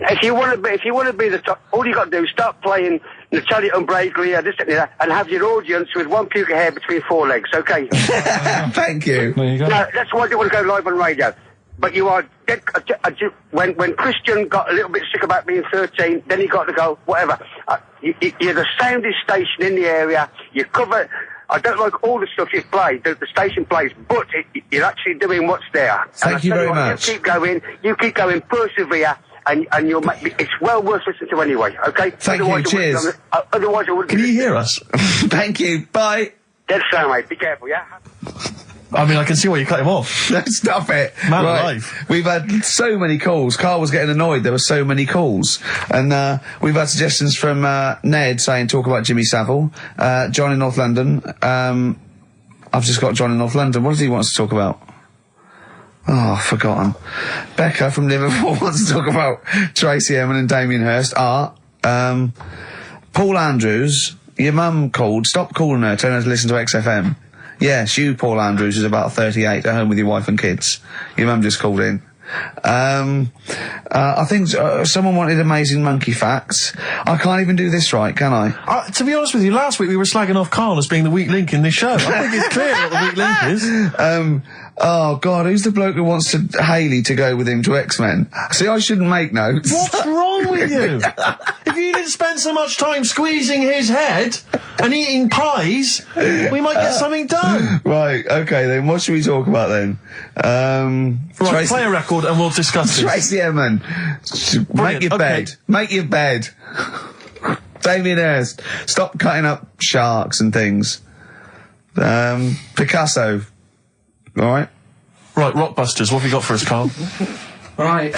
If you want to be the top, all you got to do is start playing Natalia Umbraglia, this and that, and have your audience with one puke of hair between four legs, okay? Thank you. There you go. No, that's why I didn't want to go live on radio. But you are dead, when Christian got a little bit sick about being 13, then he got to go, whatever. You're the soundest station in the area. You cover... I don't like all the stuff you play, the station plays, but you're actually doing what's there. Thank you very much. You keep going, persevere. And you'll make it's well worth listening to anyway, okay? Thank you, cheers. Otherwise I wouldn't... Can you hear us? Thank you, bye. Dead sound, mate. Be careful, yeah? I mean, I can see why you cut him off. Stop it. Man alive. We've had so many calls. Karl was getting annoyed. There were so many calls. And we've had suggestions from Ned saying talk about Jimmy Savile. John in North London. I've just got John in North London. What does he want us to talk about? Oh, forgotten. Becca from Liverpool wants to talk about Tracy Emin and Damien Hirst. Art. Paul Andrews, your mum called. Stop calling her. Tell her to listen to XFM. Yes, you, Paul Andrews, is about 38, at home with your wife and kids. Your mum just called in. I think someone wanted amazing monkey facts. I can't even do this right, can I? To be honest with you, last week we were slagging off Karl as being the weak link in this show. I think it's clear what the weak link is. Oh God, who's the bloke who wants Hayley to go with him to X-Men? See, I shouldn't make notes. What's wrong with you? If you didn't spend so much time squeezing his head and eating pies, we might get something done. Right, okay then, what should we talk about then? Right, play a record and we'll discuss this. Tracy Emin, make your bed. Make your bed. Damien Hirst, stop cutting up sharks and things. Picasso. Alright. Right, Rockbusters, what have you got for us, Karl? Right.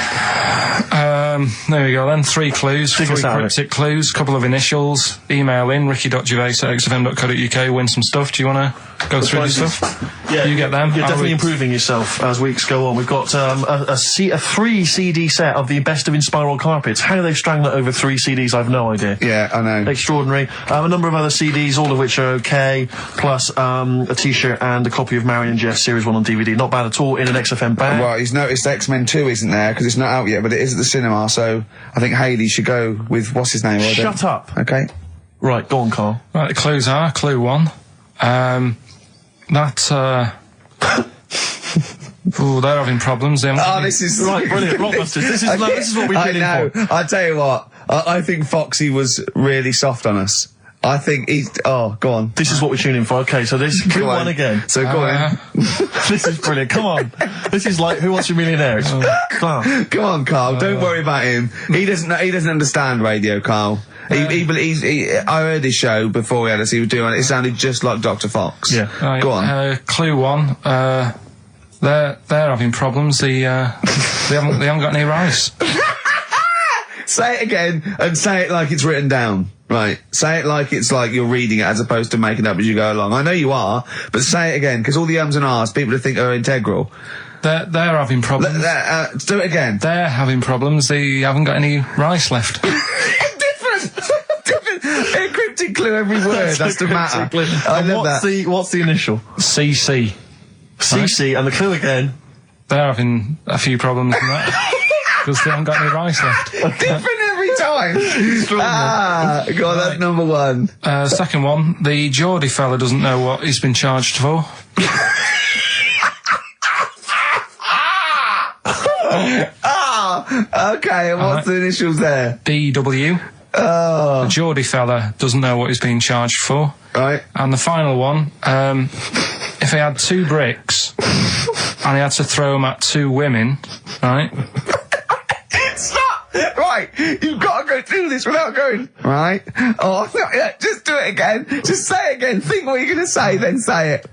There we go then. 3 clues, 3 cryptic clues, couple of initials. Email in, ricky.gervais@xfm.co.uk, win some stuff. Do you want to go through the stuff? Yeah. You get them. You're definitely improving yourself as weeks go on. We've got a 3 CD set of the best of Inspiral Carpets. How they've strung that over 3 CDs, I've no idea. Yeah, I know. Extraordinary. A number of other CDs, all of which are okay, plus a t-shirt and a copy of Marion Jeff Series 1 on DVD. Not bad at all in an XFM bag. Well, he's noticed X-Men 2 isn't there, because it's not out yet, but it is at the cinema, so I think Hayley should go with, what's his name? Shut up. Okay. Right, go on, Karl. Right, the clues are, clue 1. Ooh, they're having problems. This is... Right, brilliant. Rockbusters. This is what we've been in for. I tell you what, I think Foxy was really soft on us. I think he's... Oh, go on. This is what we're tuning for. Okay, so this clue 1 again. So go on. This is brilliant. Come on. This is like Who Wants to Be a Millionaire? It's class. Come on, Karl. Don't worry about him. He doesn't understand radio, Karl. I heard his show before we had us. He was doing it. It sounded just like Dr. Fox. Yeah. Right, go on. Clue 1. They're having problems. They haven't got any rice. Say it again and say it like it's written down. Right. Say it like it's like you're reading it as opposed to making it up as you go along. I know you are, but say it again, because all the ums and ahs people think are integral. They're having problems. Do it again. They're having problems. They haven't got any rice left. Different. A cryptic clue every word. That's the matter. I love that. What's the initial? CC. CC, and the clue again. They're having a few problems in that. Because they haven't got any rice left. Different every times. Go on, that's number one. Second one, the Geordie fella doesn't know what he's been charged for. Okay, and what's the initials there? DW. The Geordie fella doesn't know what he's being charged for. Right. And the final one, if he had 2 bricks and he had to throw them at 2 women, right? Stop! Right, you've got to go through this without going, right? Oh, no, yeah, just do it again. Just say it again. Think what you're going to say, then say it.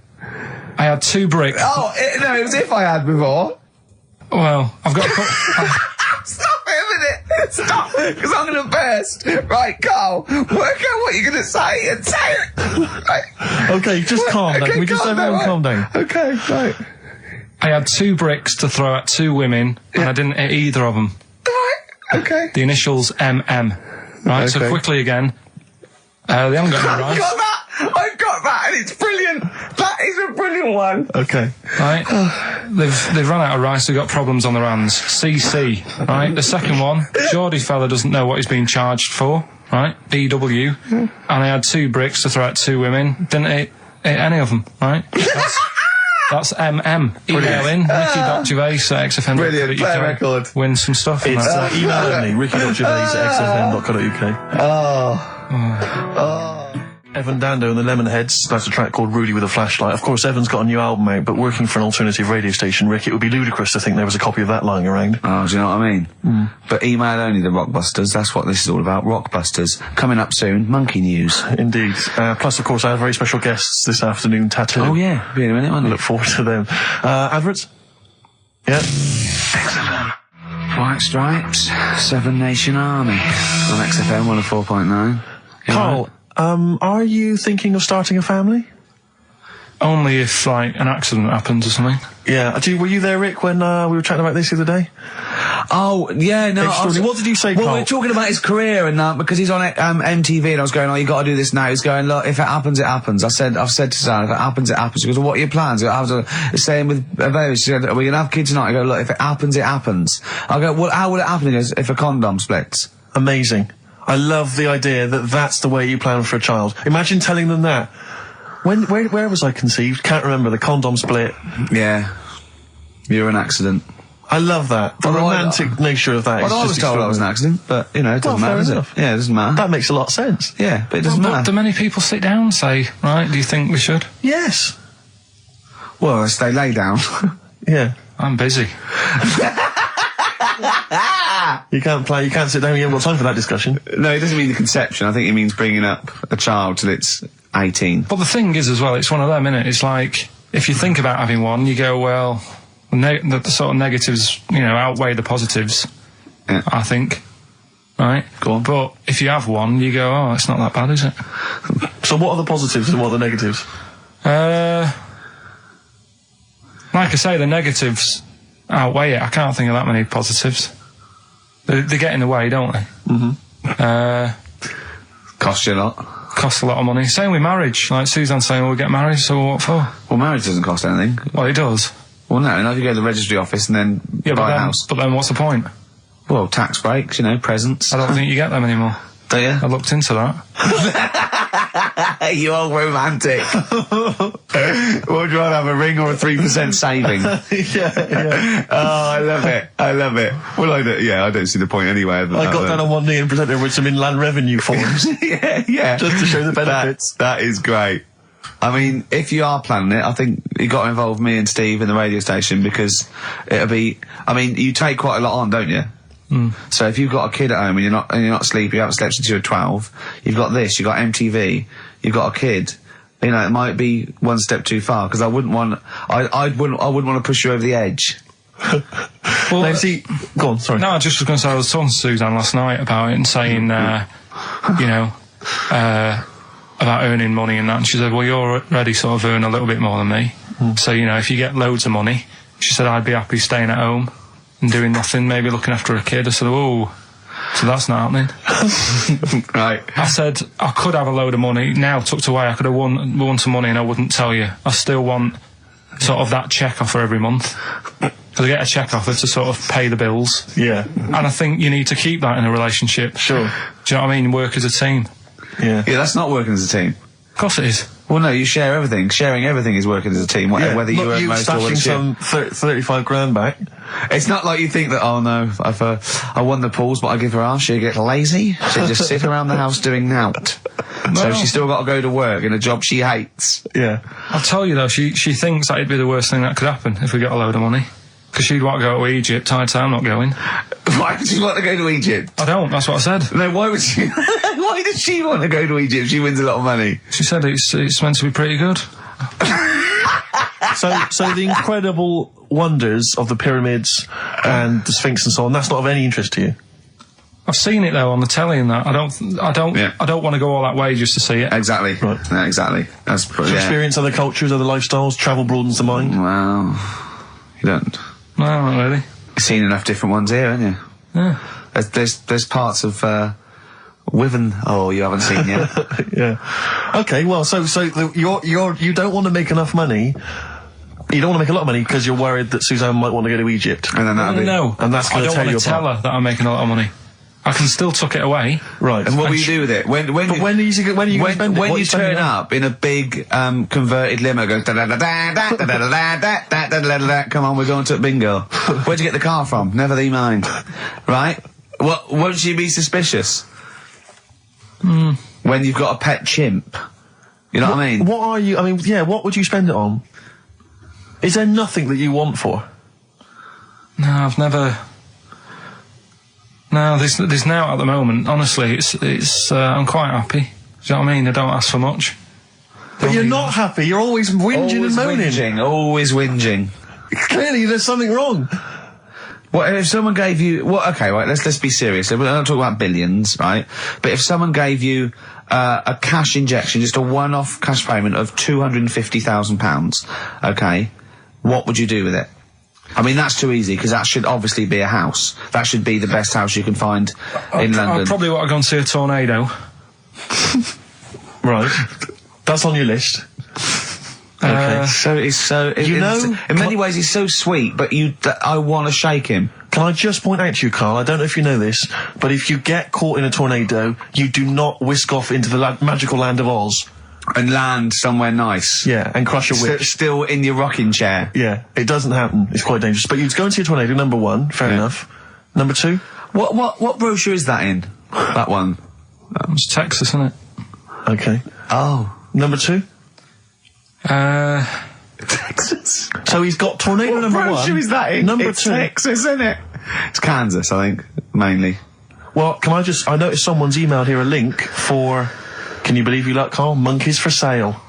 I had 2 bricks. Oh, no, it was if I had before. Well, I've got to put... Stop it a minute! Stop! Because I'm going to burst. Right, Carl, work out what you're going to say and say it. Right. Okay, just calm down. Okay, Can we just everyone calm down? Okay, right. I had 2 bricks to throw at 2 women, and I didn't hit either of them. Right, okay. The initials MM. Right, so Okay. quickly again. They haven't got any I've rice. got that! I've got that, and it's brilliant! That is a brilliant one! Okay. Right? They've run out of rice, they've got problems on their hands. CC. Right? The second one, Geordie fella doesn't know what he's being charged for. Right? BW. And I had 2 bricks to throw at 2 women. Didn't hit any of them. Right? That's MM. Email in, ricky.gervais@xfm.co.uk. Brilliant, play a record. Win some stuff. from It's that. email only, ricky.gervais@xfm.co.uk. Evan Dando and the Lemonheads, that's a track called Rudy with a Flashlight. Of course, Evan's got a new album out, but working for an alternative radio station, Rick, it would be ludicrous to think there was a copy of that lying around. Oh, do you know what I mean? But email only the Rockbusters, that's what this is all about. Rockbusters. Coming up soon, Monkey News. Indeed. Plus, of course, I have very special guests this afternoon, Tattoo. Oh yeah, be in a minute, won't I it? look forward to them. Adverts? Yeah. XFM. White Stripes, Seven Nation Army. On XFM 104.9. Carl, are you thinking of starting a family? Only if, like, an accident happens or something. Yeah. Were you there, Rick, when we were chatting about this the other day? Oh, yeah, no. What did you say, Well, Carl? we're talking about his career and because he's on MTV, and I was going, oh, you got to do this now. He's going, look, if it happens, it happens. I've said to Sam, if it happens, it happens. He goes, well, what are your plans? I was saying with Gervais, she said, are we going to have kids tonight? I go, look, if it happens, it happens. I go, well, how will it happen? He goes, if a condom splits. Amazing. I love the idea that that's the way you plan for a child. Imagine telling them that. Where was I conceived? Can't remember. The condom split. Yeah. You're an accident. I love that. The romantic nature of that is Well, I was just told I was an extraordinary. accident, but, you know, it doesn't matter, fair does it? enough. Yeah, it doesn't matter. That makes a lot of sense. Yeah, but it doesn't But matter. do many people sit down and say, right, do you think we should? Yes. Well, they lay down. Yeah. I'm busy. You can't sit down, you haven't got time for that discussion. No, he doesn't mean the conception. I think he means bringing up a child till it's 18. But the thing is as well, it's one of them, innit? It's like, if you think about having one, you go, well, the sort of negatives, outweigh the positives, Yeah. I think. Right? Go on. But if you have one, you go, oh, it's not that bad, is it? So what are the positives and what are the negatives? Like I say, the negatives outweigh it. I can't think of that many positives. They get in the way, don't they? Cost you a lot. Cost a lot of money. Same with marriage. Like Suzanne's saying, we'll get married, so what for? Well, marriage doesn't cost anything. Well, it does. Well, no, if you go to the registry office and then buy a house. But then what's the point? Well, tax breaks, presents. I don't think you get them anymore. Do you? I looked into that. You old romantic. Would you rather have a ring or a 3% saving? Yeah. Oh, I love it. I love it. Well, I don't see the point anyway. I got down on one knee and presented her with some inland revenue forms. yeah. Just to show the benefits. That is great. I mean, if you are planning it, I think you got to involve me and Steve in the radio station because it'll be. I mean, you take quite a lot on, don't you? So if you've got a kid at home and you're not sleepy, you haven't slept since you were 12, you've got this, you've got MTV, you've got a kid. It might be one step too far because I wouldn't want to push you over the edge. Well, Now, see, go on, sorry. No, I just was going to say, I was talking to Suzanne last night about it and saying, about earning money and that. And she said, well, you're already sort of earn a little bit more than me. So, if you get loads of money, she said, I'd be happy staying at home and doing nothing, maybe looking after a kid. I said, oh, so that's not happening. Right. I said, I could have a load of money now tucked away. I could have won some money and I wouldn't tell you. I still want sort of that check off her every month. because I get a cheque off her to sort of pay the bills. Yeah. And I think you need to keep that in a relationship. Sure. Do you know what I mean? Work as a team. Yeah. Yeah, that's not working as a team. Of course it is. Well, no, you share everything. Sharing everything is working as a team, whether you earn most or whether stashing some 35 grand back. It's not like you think that, oh no, I won the pools, but I give her half, she'll get lazy. She'll just sit around the house doing nout. So she's still got to go to work in a job she hates. Yeah. I'll tell you though, she thinks that it'd be the worst thing that could happen if we got a load of money. Because she'd want to go to Egypt. I'd say I'm not going. Why would she want to go to Egypt? I don't, that's what I said. No, why would she? Why does she want to go to Egypt if she wins a lot of money? She said it's meant to be pretty good. So the incredible wonders of the pyramids and the Sphinx and so on, that's not of any interest to you? I've seen it though on the telly and that. I don't want to go all that way just to see it. Exactly. Right. Yeah, exactly. That's To experience other cultures, other lifestyles, travel broadens the mind. Wow. You don't. No, not really. You've seen enough different ones here, haven't you? Yeah. There's parts of Wiven. Oh, you haven't seen yet. Yeah. Okay. Well, you don't want to make enough money. You don't want to make a lot of money because you're worried that Suzanne might want to go to Egypt. And then that'll be... No, and that's going to tear you apart. I don't want to tell her that I'm making a lot of money. I can still tuck it away. Right. And what will you do with it? When are you going to spend it? When you turn up in a big converted limo, go da da da da da da da da da da da da. Come on, we're going to bingo. Where'd you get the car from? Never thee mind. Right? Won't she be suspicious? When you've got a pet chimp. You know what I mean? What would you spend it on? Is there nothing that you want for? No, I've never. No, there's now at the moment. Honestly, it's I'm quite happy. Do you know what I mean? I don't ask for much. But you're not happy. You're always whinging and moaning. Always whinging. Clearly, there's something wrong. What if someone gave you? Okay, right. Let's be serious. We're not talking about billions, right? But if someone gave you a cash injection, just a one-off cash payment of £250,000, okay, what would you do with it? I mean, that's too easy, because that should obviously be a house. That should be the best house you can find in London. I'd probably want to go and see a tornado. Right. That's on your list. Okay. In many ways, he's so sweet, but I want to shake him. Can I just point out to you, Carl, I don't know if you know this, but if you get caught in a tornado, you do not whisk off into the magical land of Oz. And land somewhere nice. Yeah, and crush a witch. Still in your rocking chair. Yeah, it doesn't happen. It's quite dangerous. But you'd go and see a tornado, number one, fair enough. Number two? What brochure is that in? That one? It's Texas, isn't it? Okay. Oh. Number two? Texas. So he's got tornado number one. What brochure is that in? Number it's two. Texas, isn't it? It's Kansas, I think, mainly. Well, I noticed someone's emailed here a link for, can you believe you luck, Carl? Monkeys for sale.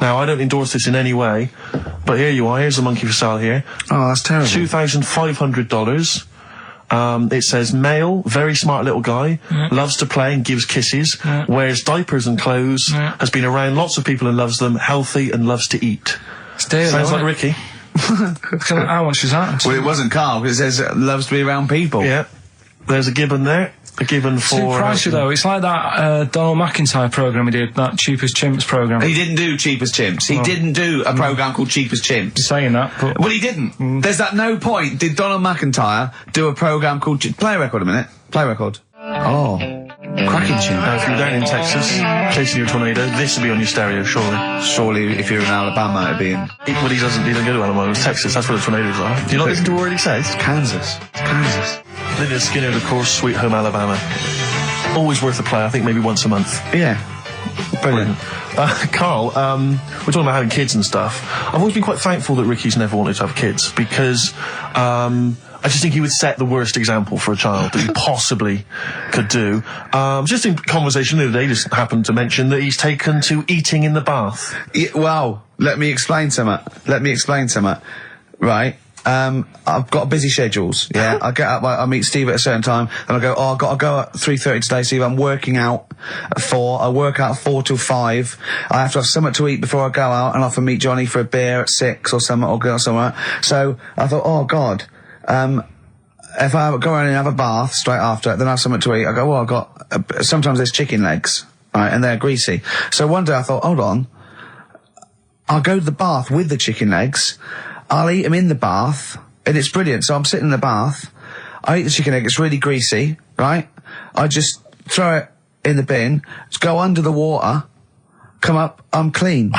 Now, I don't endorse this in any way, but here you are. Here's a monkey for sale here. Oh, that's terrible. $2,500. It says male, very smart little guy, loves to play and gives kisses, wears diapers and clothes, has been around lots of people and loves them, healthy and loves to eat. Sounds like Ricky. How much is that? Well, it wasn't Carl, because it says loves to be around people. Yeah. There's a gibbon there. A gibbon for... Too pricey though. It's like that Donald McIntyre programme he did, that Cheapest Chimps programme. He didn't do Cheapest Chimps. He didn't do a programme called Cheapest Chimps. Saying that, but... Well, he didn't. There's at no point did Donald McIntyre do a programme called... Play a record a minute. Play a record. Oh. Cracking tune. Now, if you're down in Texas, chasing your tornado, this will be on your stereo, surely. Surely, if you're in Alabama, it'd be in... Well, he doesn't go to Alabama. It's Texas. That's where the tornadoes are. Do you not listen to what he says? Kansas. It's Kansas. Lynyrd Skynyrd, of course, Sweet Home Alabama. Always worth a play, I think maybe once a month. Yeah. Brilliant. Carl, we're talking about having kids and stuff. I've always been quite thankful that Ricky's never wanted to have kids, because I just think he would set the worst example for a child that he possibly could do. Just in conversation the other day, just happened to mention that he's taken to eating in the bath. Yeah, well, let me explain something. Right. I've got busy schedules, yeah. I get up, I meet Steve at a certain time, and I go, I've got to go at 3:30 today, Steve. I'm working out at 4. I work out 4 till 5. I have to have something to eat before I go out, and often meet Johnny for a beer at 6 or something, or go somewhere. So I thought, oh God, if I go around and have a bath straight after, then I have something to eat. I go, well, I've got, sometimes there's chicken legs, right, and they're greasy. So one day I thought, hold on, I'll go to the bath with the chicken legs. I'll eat them in the bath, and it's brilliant. So I'm sitting in the bath, I eat the chicken egg, it's really greasy, right? I just throw it in the bin, just go under the water, come up, I'm clean.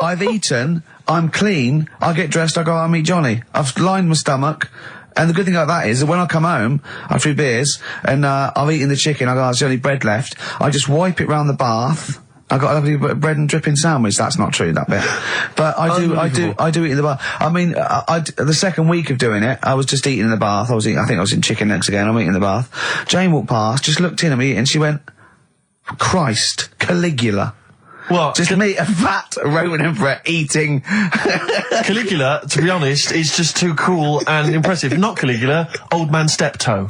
I've eaten, I'm clean, I get dressed, I go out and meet Johnny. I've lined my stomach, and the good thing about that is that when I come home, after 3 beers, and I've eaten the chicken, I go, there's only bread left, I just wipe it round the bath. I got a lovely bread and dripping sandwich. That's not true, that bit. But I do eat in the bath. I mean, the second week of doing it, I was just eating in the bath. I think I was in chicken legs again. I'm eating in the bath. Jane walked past, just looked in at me, and she went, Christ, Caligula. Well, just me, a fat Roman emperor eating. Caligula, to be honest, is just too cool and impressive. Not Caligula, old man Steptoe.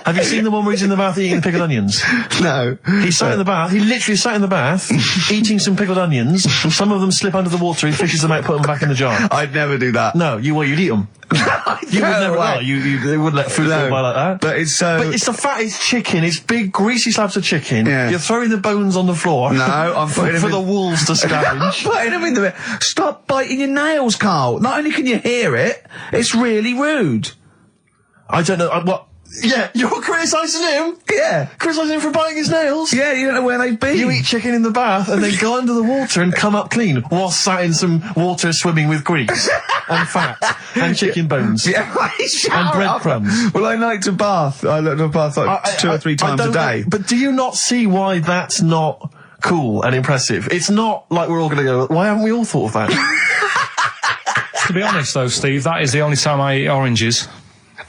Have you seen the one where he's in the bath eating pickled onions? No. He sat in the bath, he literally sat in the bath, eating some pickled onions. Some of them slip under the water, he fishes them out, put them back in the jar. I'd never do that. No, you'd eat them. You would never, well, they wouldn't let food go by like that. But it's so... But it's the fattest chicken, it's big, greasy slabs of chicken. Yeah. You're throwing the bones on the floor. No, I'm putting them for the wolves to scavenge. I'm putting them in the... Stop biting your nails, Carl. Not only can you hear it, it's really rude. I don't know, what... Yeah, you're criticising him? Yeah. Criticising him for biting his nails? Yeah, you don't know where they've been. You eat chicken in the bath and then go under the water and come up clean whilst sat in some water swimming with grease and fat and chicken bones. Yeah, and breadcrumbs. Well, I like to bath. I like to bath like 2 or 3 times a day. But do you not see why that's not cool and impressive? It's not like we're all going to go, why haven't we all thought of that? To be honest though, Steve, that is the only time I eat oranges.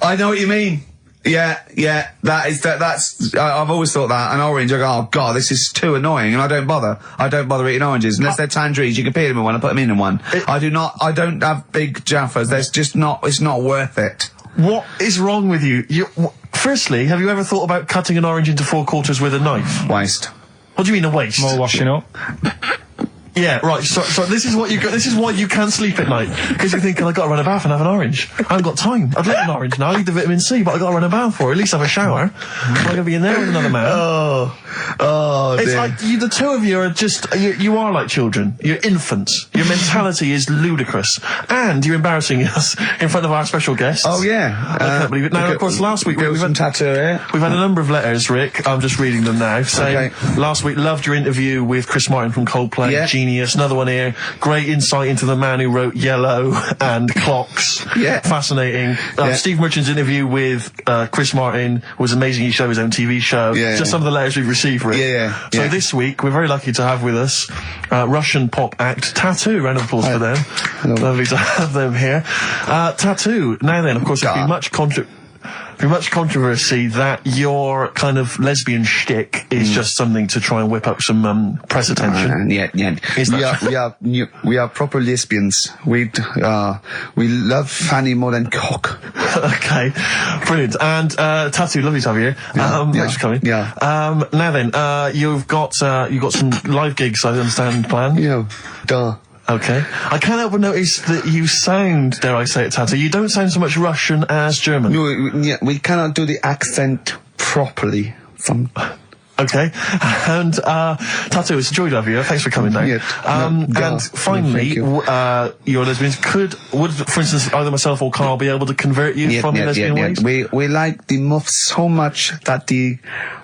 I know what you mean. Yeah, that's, I've always thought that, an orange, I go, oh god, this is too annoying, and I don't bother eating oranges, unless they're tangerines, you can peel them in one and put them in one. I don't have big Jaffas, it's not worth it. What is wrong with you? Firstly, have you ever thought about cutting an orange into 4 quarters with a knife? Waste. What do you mean a waste? More washing up. Yeah, right, so this is what this is why you can't sleep at night. Because you think, I've got to run a bath and have an orange. I haven't got time. I'd like an orange now, I need the vitamin C, but I've got to run a bath for it, at least have a shower. I'm going to be in there with another man. Oh, it's dear. like, the two of you are just, you are like children. You're infants. Your mentality is ludicrous. And you're embarrassing us in front of our special guests. Oh, yeah. I can't believe it. Now, of course, last week we've had tattoo here. We've had a number of letters, Rick. I'm just reading them now. Saying, last week, loved your interview with Chris Martin from Coldplay. Yeah. Genius. Another one here. Great insight into the man who wrote Yellow and Clocks. Yeah. Fascinating. Steve Merchant's interview with Chris Martin was amazing. He showed his own TV show. Yeah. Just some of the letters we've received, Rick. Yeah. So this week, we're very lucky to have with us Russian pop act Tattoo. Round of applause for them. Lovely to have them here. Tattoo. Now then, of course, there's been much controversy that your kind of lesbian shtick is just something to try and whip up some press attention. We are proper lesbians. We love Fanny more than cock. Okay, brilliant. And Tattoo, lovely to have you here. Thanks for coming. Yeah. Now then, you've got some live gigs, I understand, planned. Yeah. Duh. Okay. I can't help but notice that you sound, dare I say it, Tattoo, you don't sound so much Russian as German. No, we cannot do the accent properly. Okay. And, Tattoo, it's a joy to have you. Thanks for coming down. And finally, your lesbians would, for instance, either myself or Carl be able to convert you from your lesbian ways? We like the muff so much that the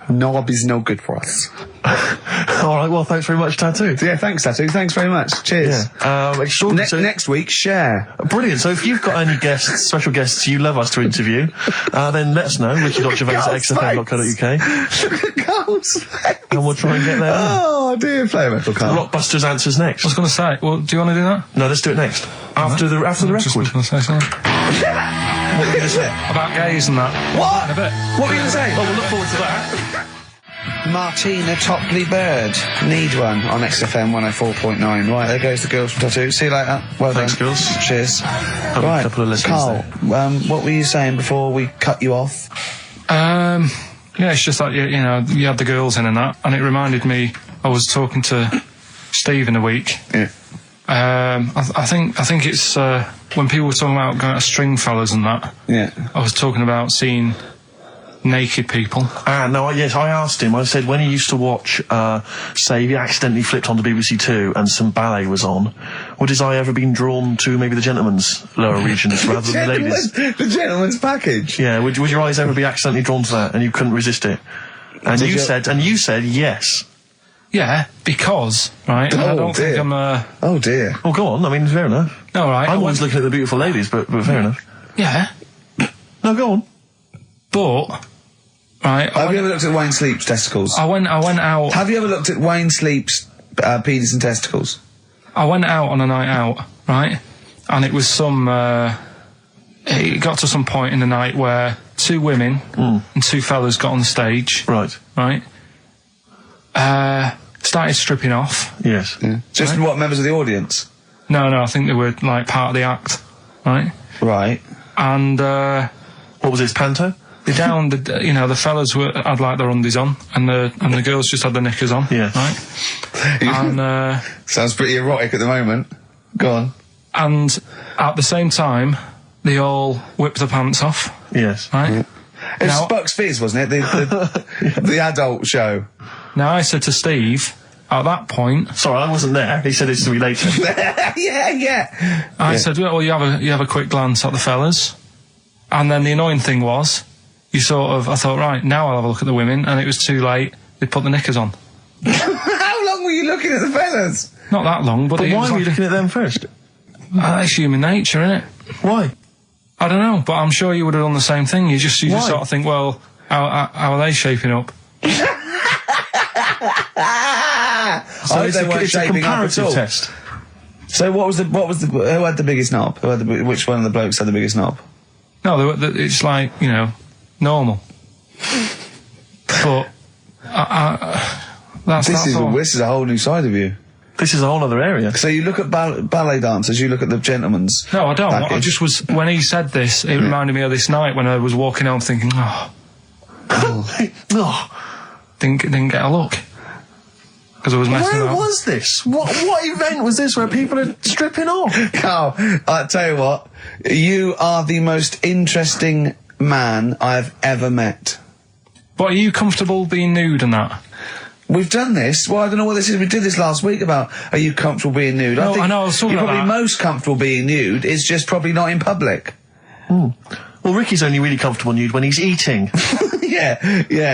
knob is no good for us. Alright, well, thanks very much, Tattoo. Yeah, thanks, Tattoo. Thanks very much. Cheers. Extraordinary. Next week, Cher. Brilliant. So if you've got any guests, special guests you love us to interview, then let us know. Ricky.Gervais@xfm.co.uk. And we'll try and get there. Oh, dear. Play a metal card. Rockbusters answers next. I was going to say, well, do you want to do that? No, let's do it next. After the record. Just going to say something. What were you going to say? About gays and that. What? In a bit. What were you going to say? Oh, we'll look forward to that. Martina Topley Bird. Need one on XFM 104.9. Right, there goes the girls from Tattoo. See you later. Well Thanks, done. girls. Cheers. Right, a couple of listeners Carl, what were you saying before we cut you off? Yeah, it's just like, you had the girls in and that, and it reminded me, I was talking to Steve in a week. Yeah. I think it's, when people were talking about going out to Stringfellas and that. Yeah. I was talking about seeing naked people. Yes, I asked him, I said, when he used to watch, say, he accidentally flipped onto BBC Two and some ballet was on, would his eye ever been drawn to maybe the gentleman's lower regions rather than the ladies? The gentleman's package. Yeah, would your eyes ever be accidentally drawn to that and you couldn't resist it? And you said yes. Yeah, because, right, I don't think I'm Oh dear. Oh, go on, I mean, fair enough. No, right. I'm always looking at the beautiful ladies, but fair enough. Yeah. No, go on. But, right. Have you ever looked at Wayne Sleep's testicles? I went out. Have you ever looked at Wayne Sleep's penis and testicles? I went out on a night out, right? And it was it got to some point in the night where 2 women and 2 fellas got on the stage. Right. Right? Started stripping off. Yes. Yeah. Just what, members of the audience? No, I think they were, like, part of the act. Right? Right. And, what was this, panto? the fellas had, like, their undies on, and the girls just had their knickers on. Yeah. Right? And, sounds pretty erotic at the moment. Go on. And at the same time, they all whipped their pants off. Yes. Right? Yeah. It was Bucks Fizz, wasn't it? The adult show. Now, I said to Steve, at that point... Sorry, I wasn't there. He said it's to be later. yeah. I said, well, you have a quick glance at the fellas. And then the annoying thing was, I thought, right, now I'll have a look at the women, and it was too late. They put the knickers on. How long were you looking at the fellas? Not that long, but why were you looking at them first? That's human nature, isn't it? Why? I don't know, but I'm sure you would have done the same thing. You just sort of think, well, how are they shaping up? So it's a comparative test. So who had the biggest knob? Which one of the blokes had the biggest knob? No, it's like, normal. But this is a whole new side of you. This is a whole other area. So you look at ballet dancers, you look at the gentleman's. No, I don't. package. I just was, when he said this, it reminded me of this night when I was walking home thinking, didn't get a look. Because I was messing Where up. was this? What event was this where people are stripping off? Carl, I'll tell you what, you are the most interesting man I've ever met. But are you comfortable being nude and that? We've done this. Well, I don't know what this is. We did this last week about, are you comfortable being nude? No, I know, I was talking you're about probably that. most comfortable being nude. It's just probably not in public. Well, Ricky's only really comfortable nude when he's eating. Yeah,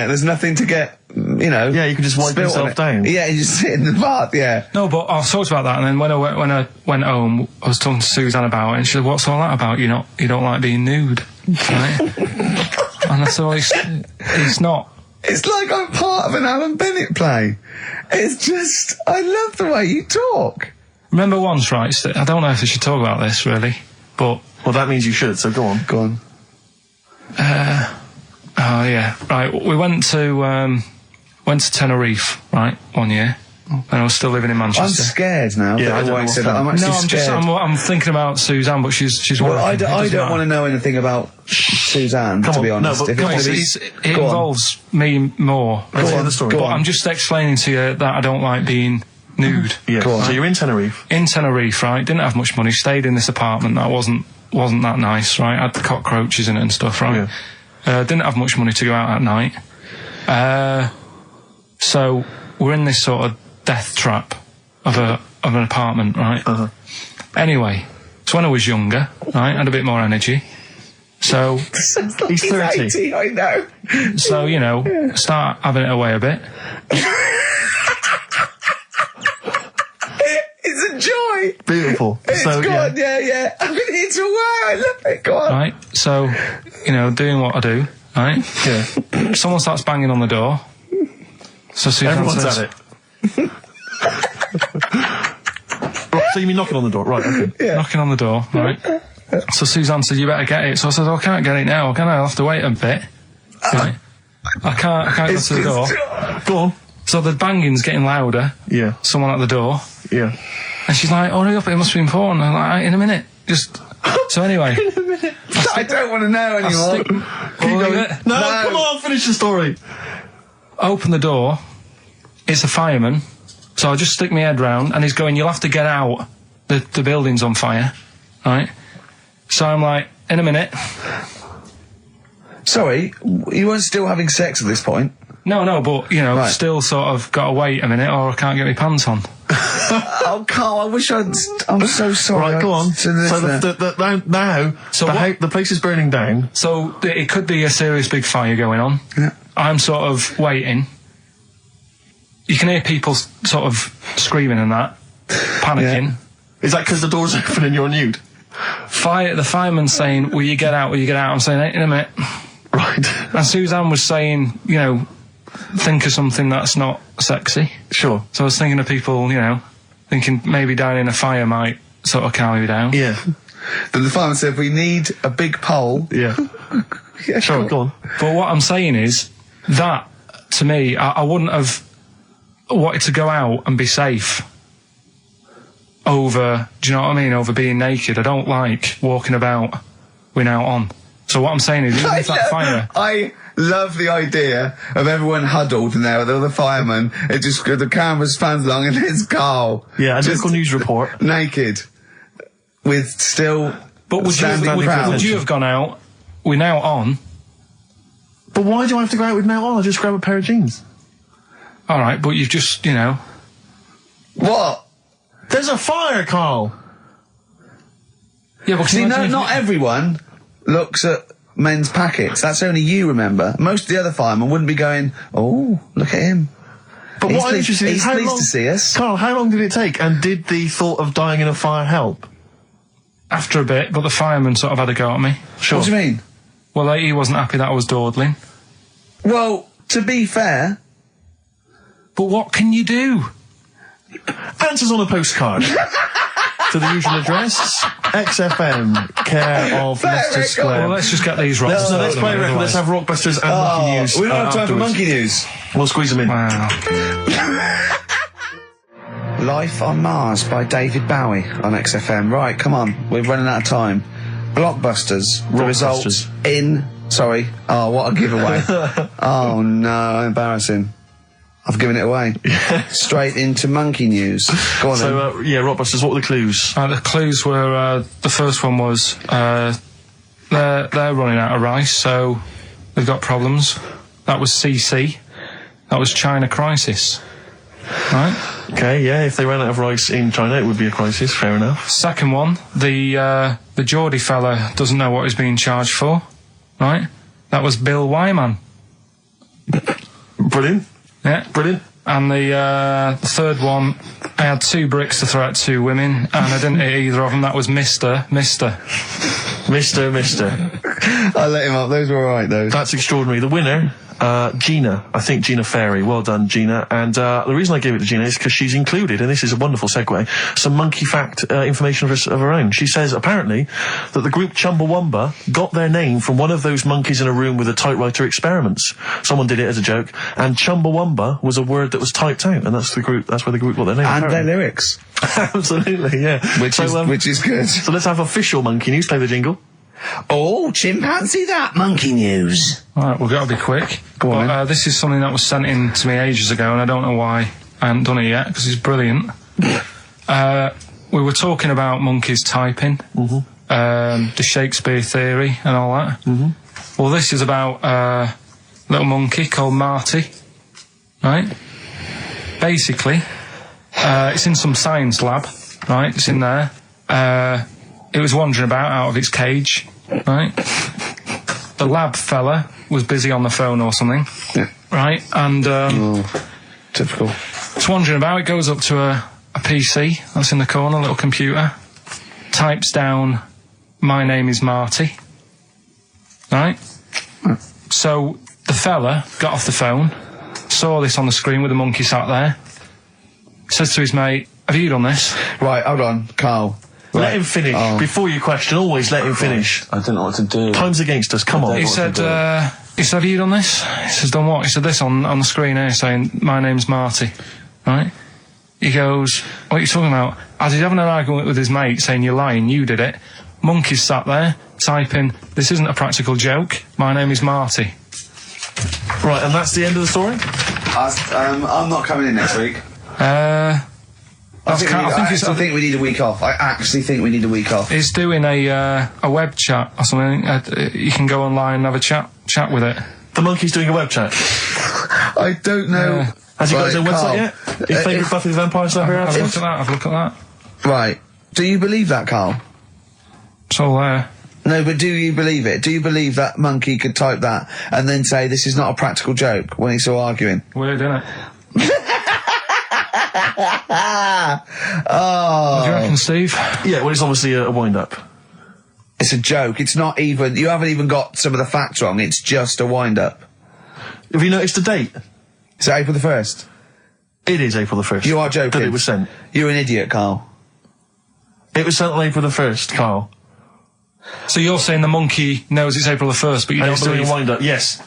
there's nothing to get, Yeah, you can just wipe spilt on yourself it. down. Yeah, you just sit in the bath, yeah. No, but I talked about that, and then when I went home, I was talking to Suzanne about it, and she said, "What's all that about? You don't like being nude, right?" And I said, "Well, it's not." It's like I'm part of an Alan Bennett play. It's just, I love the way you talk. Remember once, right? I don't know if I should talk about this really, but Well, that means you should, so go on. Go on. oh yeah, right. We went to Tenerife, right, one year, and I was still living in I'm Manchester. scared now. Yeah, I don't know I'm what's actually scared. I'm thinking about Suzanne, but she's Well, working. I don't want to know anything about Suzanne, to be on, no, honest. but If come on, it's- It Go on. involves me more. Let's hear the story. Go But on. I'm just explaining to you that I don't like being nude. Yeah. Go on. So you're in Tenerife. In Tenerife, right? Didn't have much money. Stayed in this apartment that wasn't that nice, right? Had cockroaches in it and stuff, right? Didn't have much money to go out at night. So we're in this sort of death trap of an apartment, right? Anyway, so when I was younger, right, had a bit more energy. So He's 30. 80, I know. so start having it away a bit. It's a joy. Beautiful. It's so, good, yeah. I've been here to a while. I love it. Go on. Right, so, doing what I do, right? Yeah. Someone starts banging on the door. So Suzanne Everyone's says, at it. Right, so you mean knocking on the door? Right, okay. knocking on the door, right? So Suzanne said, you better get it. So I said, I can't get it now, can I? I'll have to wait a bit. Right? I can't go to the door. Go on. So the banging's getting louder. Yeah. Someone at the door. Yeah. And she's like, hurry up, it must be important. I'm like, in a minute. So anyway. I don't want to know anymore. No, come on, finish the story. Open the door. It's a fireman. So I just stick my head round, and he's going, you'll have to get out. The building's on fire. Right? So I'm like, in a minute. Sorry, you weren't still having sex at this point? No, but, you know, Right. still sort of got to wait a minute or I can't get my pants on. Oh, Carl, I wish I'm so sorry. Right, go on. To the So listener. now, So the place is burning down. So it could be a serious big fire going on. Yeah. I'm sort of waiting. You can hear people sort of screaming and that, panicking. Is that because the door's open and you're nude? The fireman's saying, will you get out, I'm saying, in a minute. Right. And Suzanne was saying, you know, think of something that's not sexy. Sure. So I was thinking of people, you know, thinking maybe down in a fire might sort of calm you down. Yeah. Then the fireman said, we need a big pole. Yeah. Yeah, Sure, go on. But what I'm saying is that, to me, I wouldn't have wanted to go out and be safe over, do you know what I mean, over being naked. I don't like walking about without on. So what I'm saying is, even if that fire... I love the idea of everyone huddled in there with all the firemen. It just, the camera spans along and there's Carl. Yeah, a just local news report. naked. With still But would you have gone out without on? But why do I have to go out with now on? I'll just grab a pair of jeans. All right, but you've just, you know... What? There's a fire, Carl! Yeah, but See, not everyone looks at men's packets. That's only you, remember. Most of the other firemen wouldn't be going, oh, look at him. But what I'm interested in is he's how pleased long... to see us. Carl, how long did it take? And did the thought of dying in a fire help? After a bit, but the fireman sort of had a go at me. Sure. What do you mean? Well, he wasn't happy that I was dawdling. Well, to be fair... But what can you do? Answers on a postcard. To the usual address, XFM, care of Leicester Square. Well, let's just get these right. Let's play a record. Let's have Rockbusters and Monkey News. We don't have time for afterwards. monkey news. We'll squeeze them in. Wow. Life on Mars by David Bowie on XFM. Right, come on, we're running out of time. Blockbusters. The results in... Sorry. Oh, what a giveaway. Oh, no, embarrassing. I've given it away. Straight into monkey news. Go on then. So, yeah, Rockbusters, what were the clues? The clues were, the first one was, they're running out of rice, so they've got problems. That was CC. That was China crisis. Right? Okay, yeah, if they ran out of rice in China, it would be a crisis, fair enough. Second one, the Geordie fella doesn't know what he's being charged for. Right? That was Bill Wyman. Brilliant. Yeah. Brilliant. And the third one, I had 2 bricks to throw at 2 women, and I didn't hit either of them. That was Mister. I let him up. Those were alright, those. That's extraordinary. The winner, Gina. I think Gina Ferry. Well done, Gina. And the reason I gave it to Gina is because she's included, and this is a wonderful segue, some monkey fact information of her own. She says, apparently, that the group Chumbawamba got their name from one of those monkeys in a room with a typewriter experiments. Someone did it as a joke, and Chumbawamba was a word that was typed out, and that's where the group got their name. And apparently. their lyrics. Absolutely, yeah. Which is good. So let's have official monkey news. Play the jingle. Oh, chimpanzee that monkey news. Alright, we've got to be quick. Go on, But this is something that was sent in to me ages ago, and I don't know why I haven't done it yet, because it's brilliant. We were talking about monkeys typing, the Shakespeare theory and all that. Well, this is about a little monkey called Marty, right? Basically, it's in some science lab, right? It's in there. It was wandering about out of its cage, right? The lab fella was busy on the phone or something, right? And Typical. it's wandering about. It goes up to a PC that's in the corner, a little computer, types down, "My name is Marty," right? So the fella got off the phone, saw this on the screen with the monkey sat there, says to his mate, "Have you done this?" Right, hold on, Carl. Let him finish. Before you question, always let him finish. I don't know what to do. Time's against us, come on. He said, "Have you done this?" He says, "Done what?" He said, "This on the screen here saying, 'My name's Marty,' right?" He goes, "What are you talking about?" As he's having an argument with his mate saying, "You're lying, you did it," monkey's sat there typing, "This isn't a practical joke, my name is Marty." Right, and that's the end of the story? I'm not coming in next week. I think we need a week off. I actually think we need a week off. He's doing a web chat or something. You can go online and have a chat chat with it. The monkey's doing a web chat. I don't know. Has he got his own Carl, website yet? His favourite Buffy the Vampire Slayer? Have a look at that. Have a look at that. Right. Do you believe that, Carl? It's all there. No, but do you believe it? Do you believe that monkey could type that and then say this is not a practical joke when he's still arguing? Weird, isn't it? Oh. What do you reckon, Steve? Yeah, well, it's obviously a wind-up. It's a joke. It's not even... You haven't even got some of the facts wrong. It's just a wind-up. Have you noticed the date? Is it April the 1st? It is April the 1st. You are joking. That it was sent. You're an idiot, Carl. It was sent on April the 1st, Carl. So you're saying the monkey knows it's April the 1st, but you And don't it's doing believe... a wind-up, yes.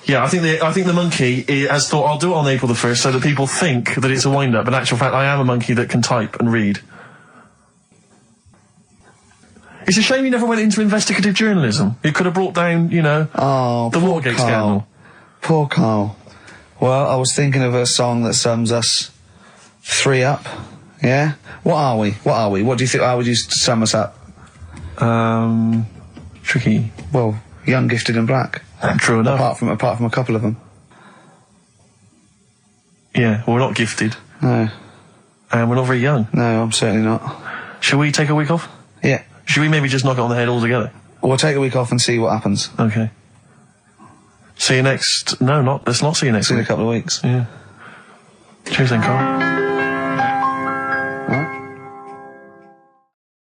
Yeah, I think the monkey has thought, I'll do it on April the 1st so that people think that it's a wind-up. In actual fact, I am a monkey that can type and read. It's a shame you never went into investigative journalism. You could have brought down, you know, the poor Watergate Carl. scandal. Poor Carl. Well, I was thinking of a song that sums us 3 up. Yeah? What are we? What do you think? How would you sum us up? Tricky. Well, young, gifted and black. True enough. Apart from a couple of them. Yeah, well, we're not gifted. No. And we're not very young. No, I'm certainly not. Shall we take a week off? Yeah. Should we maybe just knock it on the head altogether? We'll take a week off and see what happens. Okay. See you next... No, let's not see you next See you in week. a couple of weeks. Yeah. Cheers then, Carl.